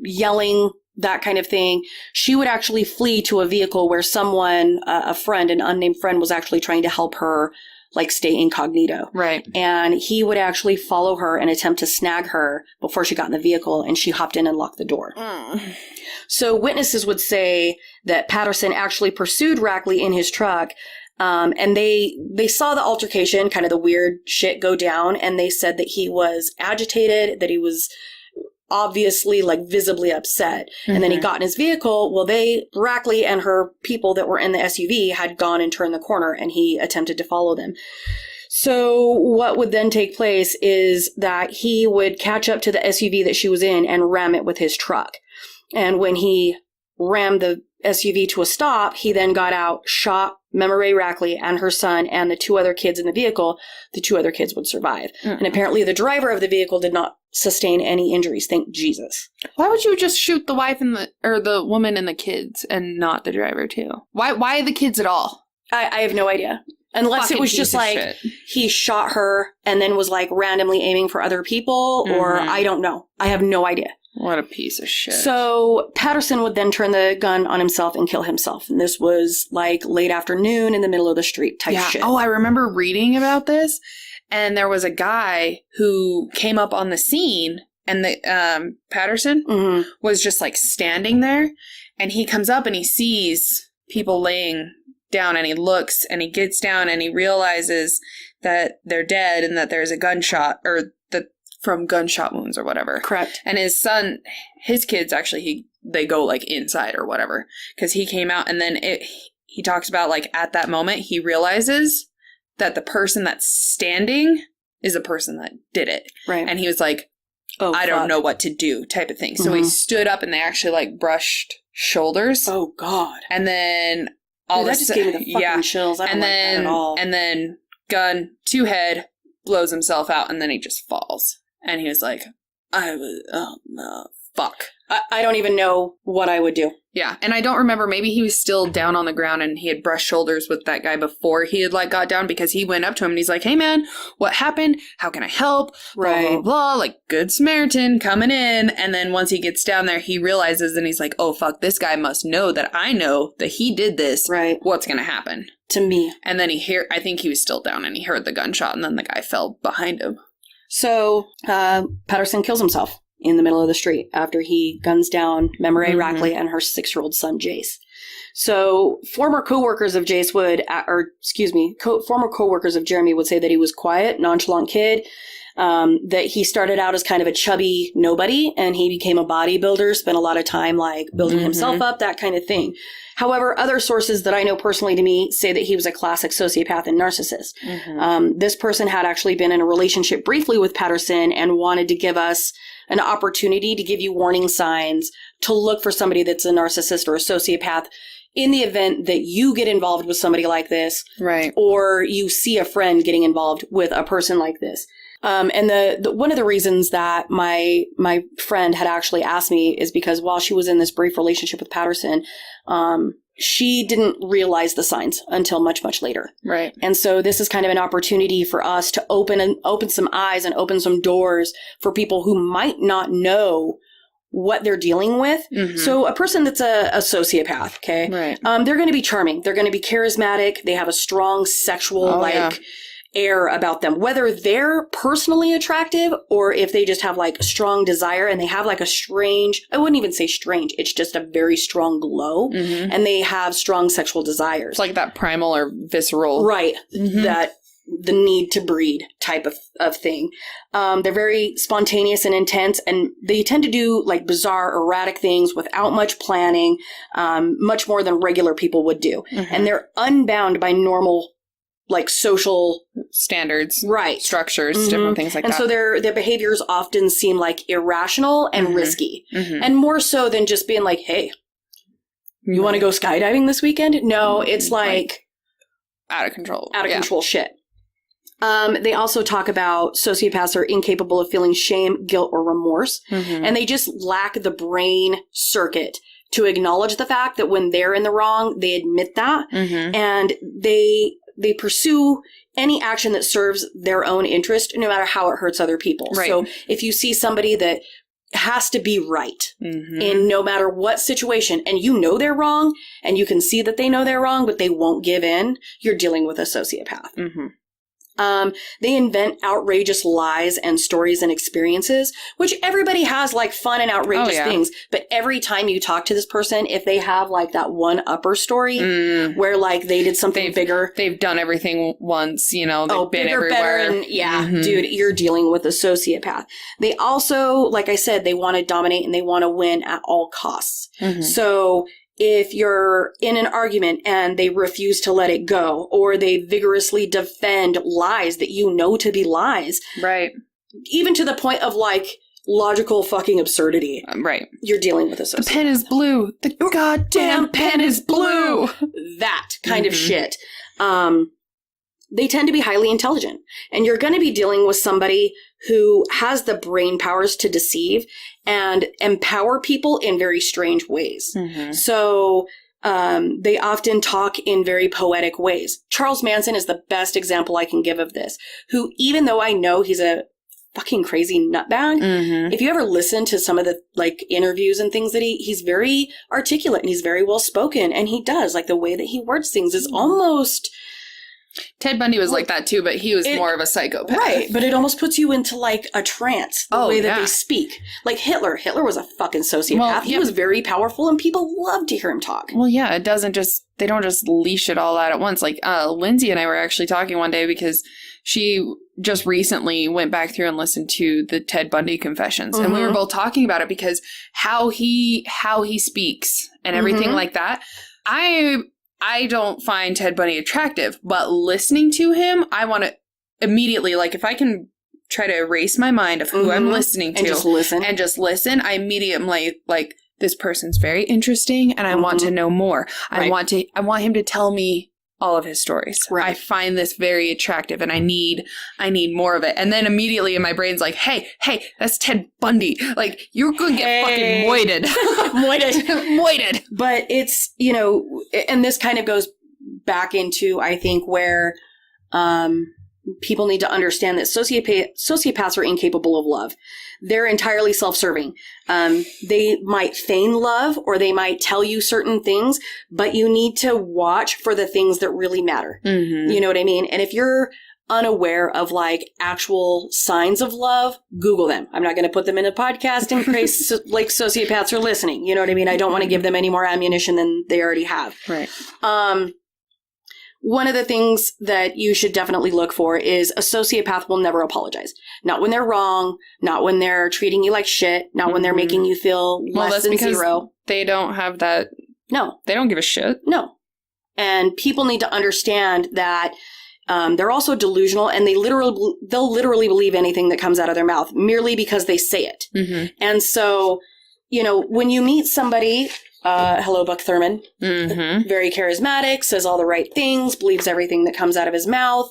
yelling, that kind of thing. She would actually flee to a vehicle where someone, a friend, an unnamed friend, was actually trying to help her, like, stay incognito.
Right.
And he would actually follow her and attempt to snag her before she got in the vehicle, and she hopped in and locked the door. So witnesses would say that Patterson actually pursued Rackley in his truck, and they saw the altercation, kind of the weird shit go down, and they said that he was agitated, that he was obviously, like, visibly upset. And then he got in his vehicle. Well, Rackley and her people that were in the SUV had gone and turned the corner, and he attempted to follow them. So what would then take place is that he would catch up to the SUV that she was in and ram it with his truck. And when he rammed the SUV to a stop, he then got out, shot Memory Rackley and her son and the 2 other kids in the vehicle. The 2 other kids would survive. And apparently the driver of the vehicle did not sustain any injuries. Thank Jesus.
Why would you just shoot the wife and the woman and the kids and not the driver too? Why the kids at all?
I have no idea. Unless it was just like he shot her and then was like randomly aiming for other people, or I don't know. I have no idea.
What a piece of shit.
So Patterson would then turn the gun on himself and kill himself. And this was like late afternoon in the middle of the street type shit.
Oh, I remember reading about this. And there was a guy who came up on the scene, and the Patterson was just like standing there. And he comes up and he sees people laying down, and he looks and he gets down and he realizes that they're dead and that there's a gunshot, or from gunshot wounds or whatever.
Correct.
And his kids actually, they go like inside or whatever, because he came out, and then he talks about like at that moment he realizes that the person that's standing is the person that did it.
Right.
And he was like, I don't know what to do type of thing. So he stood up and they actually like brushed shoulders.
Oh God.
And then all
that just gave me the fucking chills. I don't like that at all.
And then gun to head, blows himself out, and then he just falls. And he was like, oh no, fuck.
I don't even know what I would do.
Yeah, and I don't remember, maybe he was still down on the ground and he had brushed shoulders with that guy before he had, like, got down, because he went up to him and he's like, hey, man, what happened? How can I help?
Right.
Blah, blah, blah, like, good Samaritan coming in. And then once he gets down there, he realizes and he's like, oh, fuck, this guy must know that I know that he did this.
Right.
What's going to happen?
To me.
And then I think he was still down and he heard the gunshot and then the guy fell behind him.
So, Patterson kills himself in the middle of the street after he guns down Memory Rackley and her 6-year-old son, Jace. So former coworkers of Jace former coworkers of Jeremy would say that he was quiet, nonchalant kid, that he started out as kind of a chubby nobody and he became a bodybuilder, spent a lot of time like building himself up, that kind of thing. However, other sources that I know personally to me say that he was a classic sociopath and narcissist. This person had actually been in a relationship briefly with Patterson and wanted to give us an opportunity to give you warning signs to look for somebody that's a narcissist or a sociopath in the event that you get involved with somebody like this.
Right.
Or you see a friend getting involved with a person like this. And the one of the reasons that my friend had actually asked me is because while she was in this brief relationship with Patterson, she didn't realize the signs until much, much later.
Right.
And so this is kind of an opportunity for us to open some eyes and open some doors for people who might not know what they're dealing with. So a person that's a sociopath, okay?
Right.
They're going to be charming. They're going to be charismatic. They have a strong sexual, air about them, whether they're personally attractive or if they just have like strong desire and they have like a strange, I wouldn't even say strange, it's just a very strong glow and they have strong sexual desires.
It's like that primal or visceral.
Right. That the need to breed type of thing. They're very spontaneous and intense and they tend to do like bizarre, erratic things without much planning, much more than regular people would do. And they're unbound by normal like social
standards,
right?
Structures, different things like
and
that.
And so their behaviors often seem like irrational and risky, and more so than just being like, "Hey, you want to go skydiving this weekend?" No, it's like
out of control,
control shit. They also talk about sociopaths are incapable of feeling shame, guilt, or remorse, and they just lack the brain circuit to acknowledge the fact that when they're in the wrong, they admit that, and they pursue any action that serves their own interest, no matter how it hurts other people.
Right.
So if you see somebody that has to be right in no matter what situation, and you know they're wrong, and you can see that they know they're wrong, but they won't give in, you're dealing with a sociopath. They invent outrageous lies and stories and experiences, which everybody has like fun and outrageous things. But every time you talk to this person, if they have like that one upper story where like they did something bigger.
They've done everything once, you know, they've been
bigger,
everywhere.
Better, and, dude, you're dealing with a sociopath. They also, like I said, they want to dominate and they want to win at all costs. So if you're in an argument and they refuse to let it go, or they vigorously defend lies that you know to be lies.
Right.
Even to the point of like logical fucking absurdity.
Right.
You're dealing with a sociopath.
The pen is blue. The goddamn pen is blue.
That kind of shit. They tend to be highly intelligent. And you're going to be dealing with somebody who has the brain powers to deceive and empower people in very strange ways. So they often talk in very poetic ways. Charles Manson is the best example I can give of this, who, even though I know he's a fucking crazy nutbag, if you ever listen to some of the like interviews and things that he's very articulate and he's very well spoken, and he does like the way that he words things is almost...
Ted Bundy was like that too, but he was more of a psychopath.
Right, but it almost puts you into like a trance, the way that they speak. Like Hitler. Hitler was a fucking sociopath. Well, he was very powerful and people loved to hear him talk.
Well, yeah, they don't just leash it all out at once. Like Lindsay and I were actually talking one day because she just recently went back through and listened to the Ted Bundy confessions. And we were both talking about it because how he speaks and everything like that. I don't find Ted Bundy attractive, but listening to him, I want to immediately, like, if I can try to erase my mind of who I'm listening to.
And just listen.
I immediately like, this person's very interesting and I want to know more. I want him to tell me all of his stories. Right. I find this very attractive and I need more of it. And then immediately in my brain's like, hey, that's Ted Bundy. Like, you're going to get fucking moited. Moited.
But it's, and this kind of goes back into, I think, where people need to understand that sociopaths are incapable of love. They're entirely self-serving. They might feign love or they might tell you certain things, but you need to watch for the things that really matter. Mm-hmm. You know what I mean? And if you're unaware of like actual signs of love, Google them. I'm not going to put them in a podcast in case like sociopaths are listening. You know what I mean? I don't want to give them any more ammunition than they already have.
Right.
One of the things that you should definitely look for is a sociopath will never apologize. Not when they're wrong, not when they're treating you like shit, not when they're making you feel less than zero.
They don't have that.
No.
They don't give a shit.
No. And people need to understand that they're also delusional and they'll literally believe anything that comes out of their mouth merely because they say it. Mm-hmm. And so, when you meet somebody... hello, Buck Thurman. Mm-hmm. Very charismatic, says all the right things, believes everything that comes out of his mouth.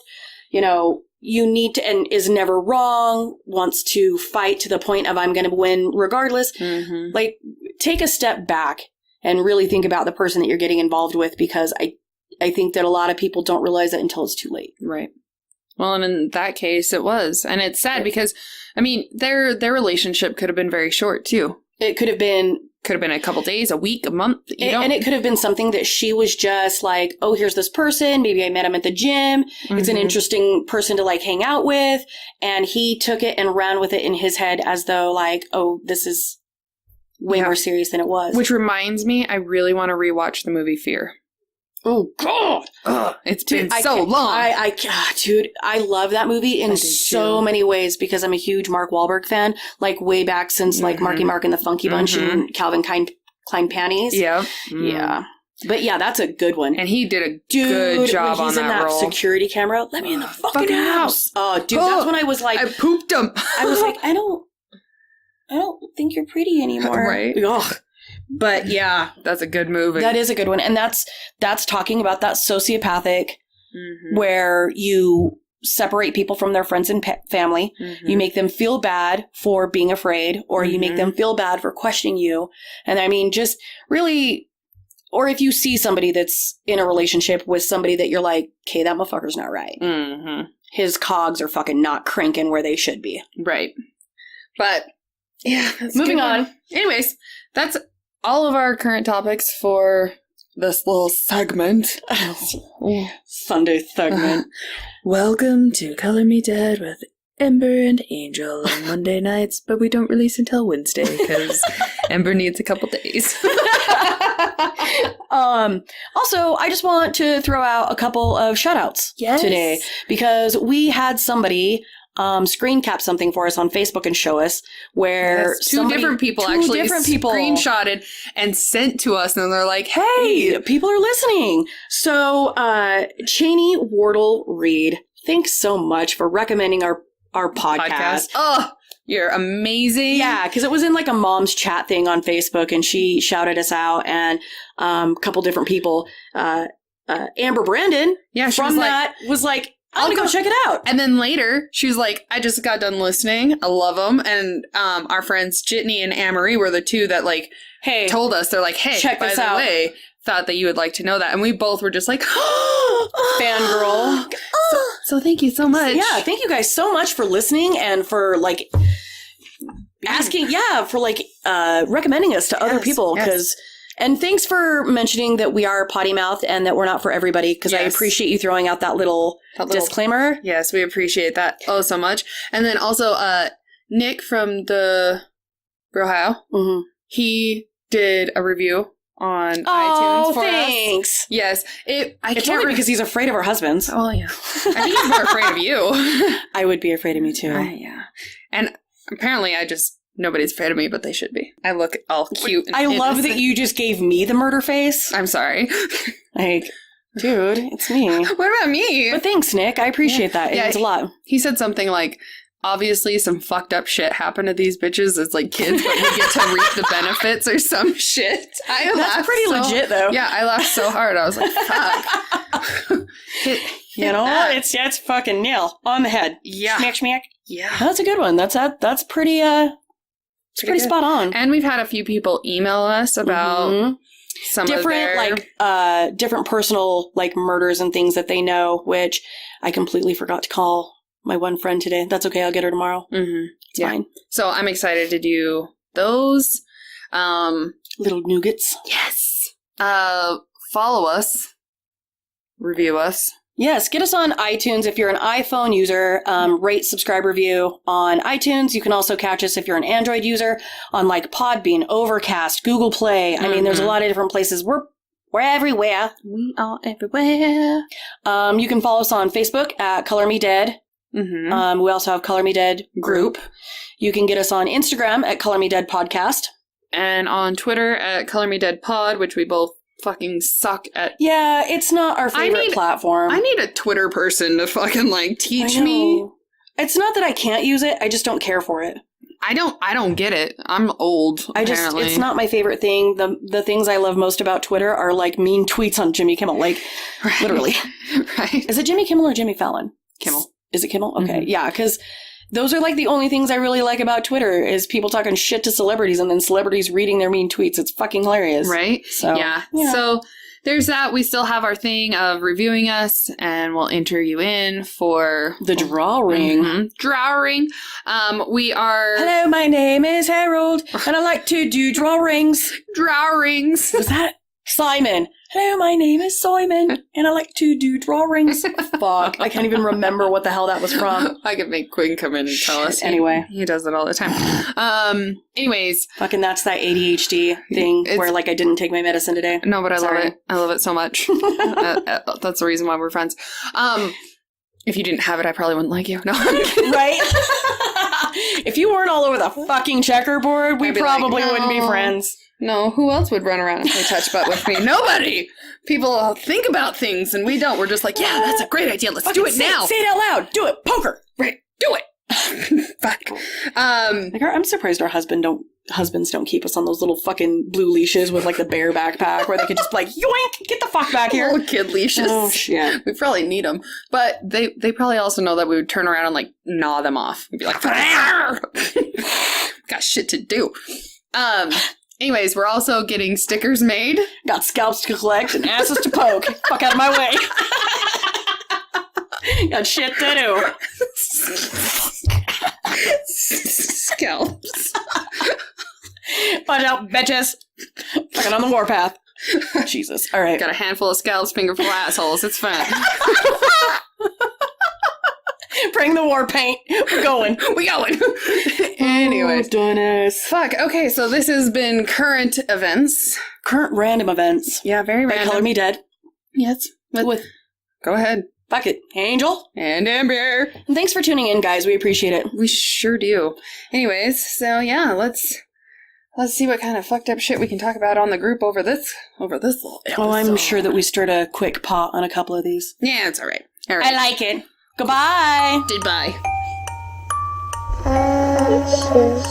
You need to, and is never wrong, wants to fight to the point of I'm going to win regardless. Mm-hmm. Like, take a step back and really think about the person that you're getting involved with, because I think that a lot of people don't realize it until it's too late.
Right. Well, and in that case, it was. And it's sad because, I mean, their relationship could have been very short, too.
It could have been
a couple days, a week, a month.
And it could have been something that she was just like, oh, here's this person. Maybe I met him at the gym. Mm-hmm. It's an interesting person to like hang out with. And he took it and ran with it in his head as though like, oh, this is way more serious than it was.
Which reminds me, I really want to rewatch the movie Fear.
Oh, God.
It's been so long.
Dude, I love that movie in so many ways because I'm a huge Mark Wahlberg fan, like way back since like Marky Mark and the Funky Bunch and Calvin Klein Panties.
Yeah.
Yeah. But yeah, that's a good one.
And he did a good job on that role. He's in that
security camera. Let me in the fucking house. Oh, dude, that's when I was like...
I pooped him.
I was like, I don't think you're pretty anymore.
Right.
Ugh. But yeah,
that's a good movie.
That is a good one. And that's talking about that sociopathic where you separate people from their friends and family. Mm-hmm. You make them feel bad for being afraid, or you make them feel bad for questioning you. And I mean, just really, or if you see somebody that's in a relationship with somebody that you're like, okay, that motherfucker's not right. Mm-hmm. His cogs are fucking not cranking where they should be.
Right. But yeah,
moving on.
Anyways, that's all of our current topics for this little segment.
Sunday segment.
Welcome to Color Me Dead with Ember and Angel on Monday nights, but we don't release until Wednesday because Ember needs a couple days.
Also, I just want to throw out a couple of shout-outs today because we had somebody screen cap something for us on Facebook and show us where
two different people screenshotted and sent to us, and they're like, hey,
people are listening. So Cheney Wardle Reed, thanks so much for recommending our podcast.
Oh, you're amazing.
Yeah, because it was in like a mom's chat thing on Facebook, and she shouted us out, and a couple different people, Amber Brandon was like, I'm going to go check it out.
And then later, she was like, I just got done listening. I love them. And our friends Jitney and Anne-Marie were the two that told us. They're like, hey,
check this out.
By the way, thought that you would like to know that. And we both were just like,
fangirl.
So thank you so much.
Yeah, thank you guys so much for listening and for asking, for recommending us to other people. And thanks for mentioning that we are potty mouthed and that we're not for everybody, because I appreciate you throwing out that little disclaimer.
Yes, we appreciate that so much. And then also Nick from the Ohio, he did a review on iTunes for
thanks.
us. Yes.
It's only because he's afraid of our husbands.
Oh, yeah. I think he's more afraid of you.
I would be afraid of me, too.
Yeah. And apparently nobody's afraid of me, but they should be. I look all cute and
I love that you just gave me the murder face.
I'm sorry.
Dude, it's me.
What about me?
But thanks, Nick. I appreciate that. It means a lot.
He said something like, obviously some fucked up shit happened to these bitches as like kids, but we get to reap the benefits or some shit.
That's pretty legit, though.
Yeah, I laughed so hard. I was like, fuck.
You know what? It's fucking nail on the head.
Yeah.
Smack, smack.
Yeah.
That's a good one. That's pretty, pretty spot on.
And we've had a few people email us about some
different,
of their...
different personal, like, murders and things that they know, which I completely forgot to call my one friend today. That's okay. I'll get her tomorrow.
Mm-hmm.
It's fine.
So I'm excited to do those.
Little nougats.
Yes. Follow us. Review us.
Yes, get us on iTunes if you're an iPhone user. Rate, subscribe, review on iTunes. You can also catch us if you're an Android user on like Podbean, Overcast, Google Play. I mean, there's a lot of different places. We're everywhere.
We are everywhere.
You can follow us on Facebook at Color Me Dead.
Mm-hmm.
We also have Color Me Dead group. You can get us on Instagram at Color Me Dead Podcast.
And on Twitter at Color Me Dead Pod, which we both fucking suck at.
Yeah, it's not our favorite platform.
I need a Twitter person to fucking like teach me.
It's not that I can't use it, I just don't care for it.
I don't get it. I'm old, apparently.
It's not my favorite thing. The things I love most about Twitter are like mean tweets on Jimmy Kimmel, like literally.
Right.
Is it Jimmy Kimmel or Jimmy Fallon?
Kimmel.
Is it Kimmel? Okay. Yeah, because those are like the only things I really like about Twitter is people talking shit to celebrities and then celebrities reading their mean tweets. It's fucking hilarious.
Right?
So,
yeah. So there's that. We still have our thing of reviewing us, and we'll enter you in for
the drawing.
Mm-hmm. Drawing. We are...
Hello, my name is Harold, and I like to do drawings.
Drawings.
Was that Simon? Hello, my name is Simon, and I like to do drawings. Fuck, I can't even remember what the hell that was from.
I could make Quinn come in and tell us.
Anyway.
He does it all the time. Anyways.
Fucking that's that ADHD thing where, like, I didn't take my medicine today.
No, but I love it. I love it so much. That's the reason why we're friends. If you didn't have it, I probably wouldn't like you. No.
Right? If you weren't all over the fucking checkerboard, we probably wouldn't be friends.
No, who else would run around and play touch butt with me? Nobody! People think about things and we don't. We're just like, yeah, that's a great idea. Let's do it now.
Say it out loud. Do it. Poker.
Right. Do it. Fuck.
I'm surprised our husbands don't keep us on those little fucking blue leashes with like the bear backpack where they could just be like, yoink, get the fuck back here.
Little kid leashes.
Oh, shit.
We probably need them. But they probably also know that we would turn around and like gnaw them off. We'd be like, got shit to do. Anyways, we're also getting stickers made. Got scalps to collect and asses to poke. Fuck out of my way. Got shit to do. Scalps. Find out, bitches. Fucking on the warpath. Jesus. All right. Got a handful of scalps, finger full of assholes. It's fine. Bring the war paint. We're going. We going. Anyways. Dennis. Fuck. Okay, so this has been current events. Current random events. Yeah, very random. Color Me Dead. Yes. With Go ahead. Fuck it. Angel. And Amber. And thanks for tuning in, guys. We appreciate it. We sure do. Anyways, so yeah, let's see what kind of fucked up shit we can talk about on the group over this little episode. Oh, I'm sure that we stirred a quick pot on a couple of these. Yeah, it's all right. All right. I like it. Goodbye. Goodbye.
Ashes,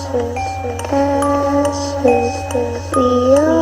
ashes, we are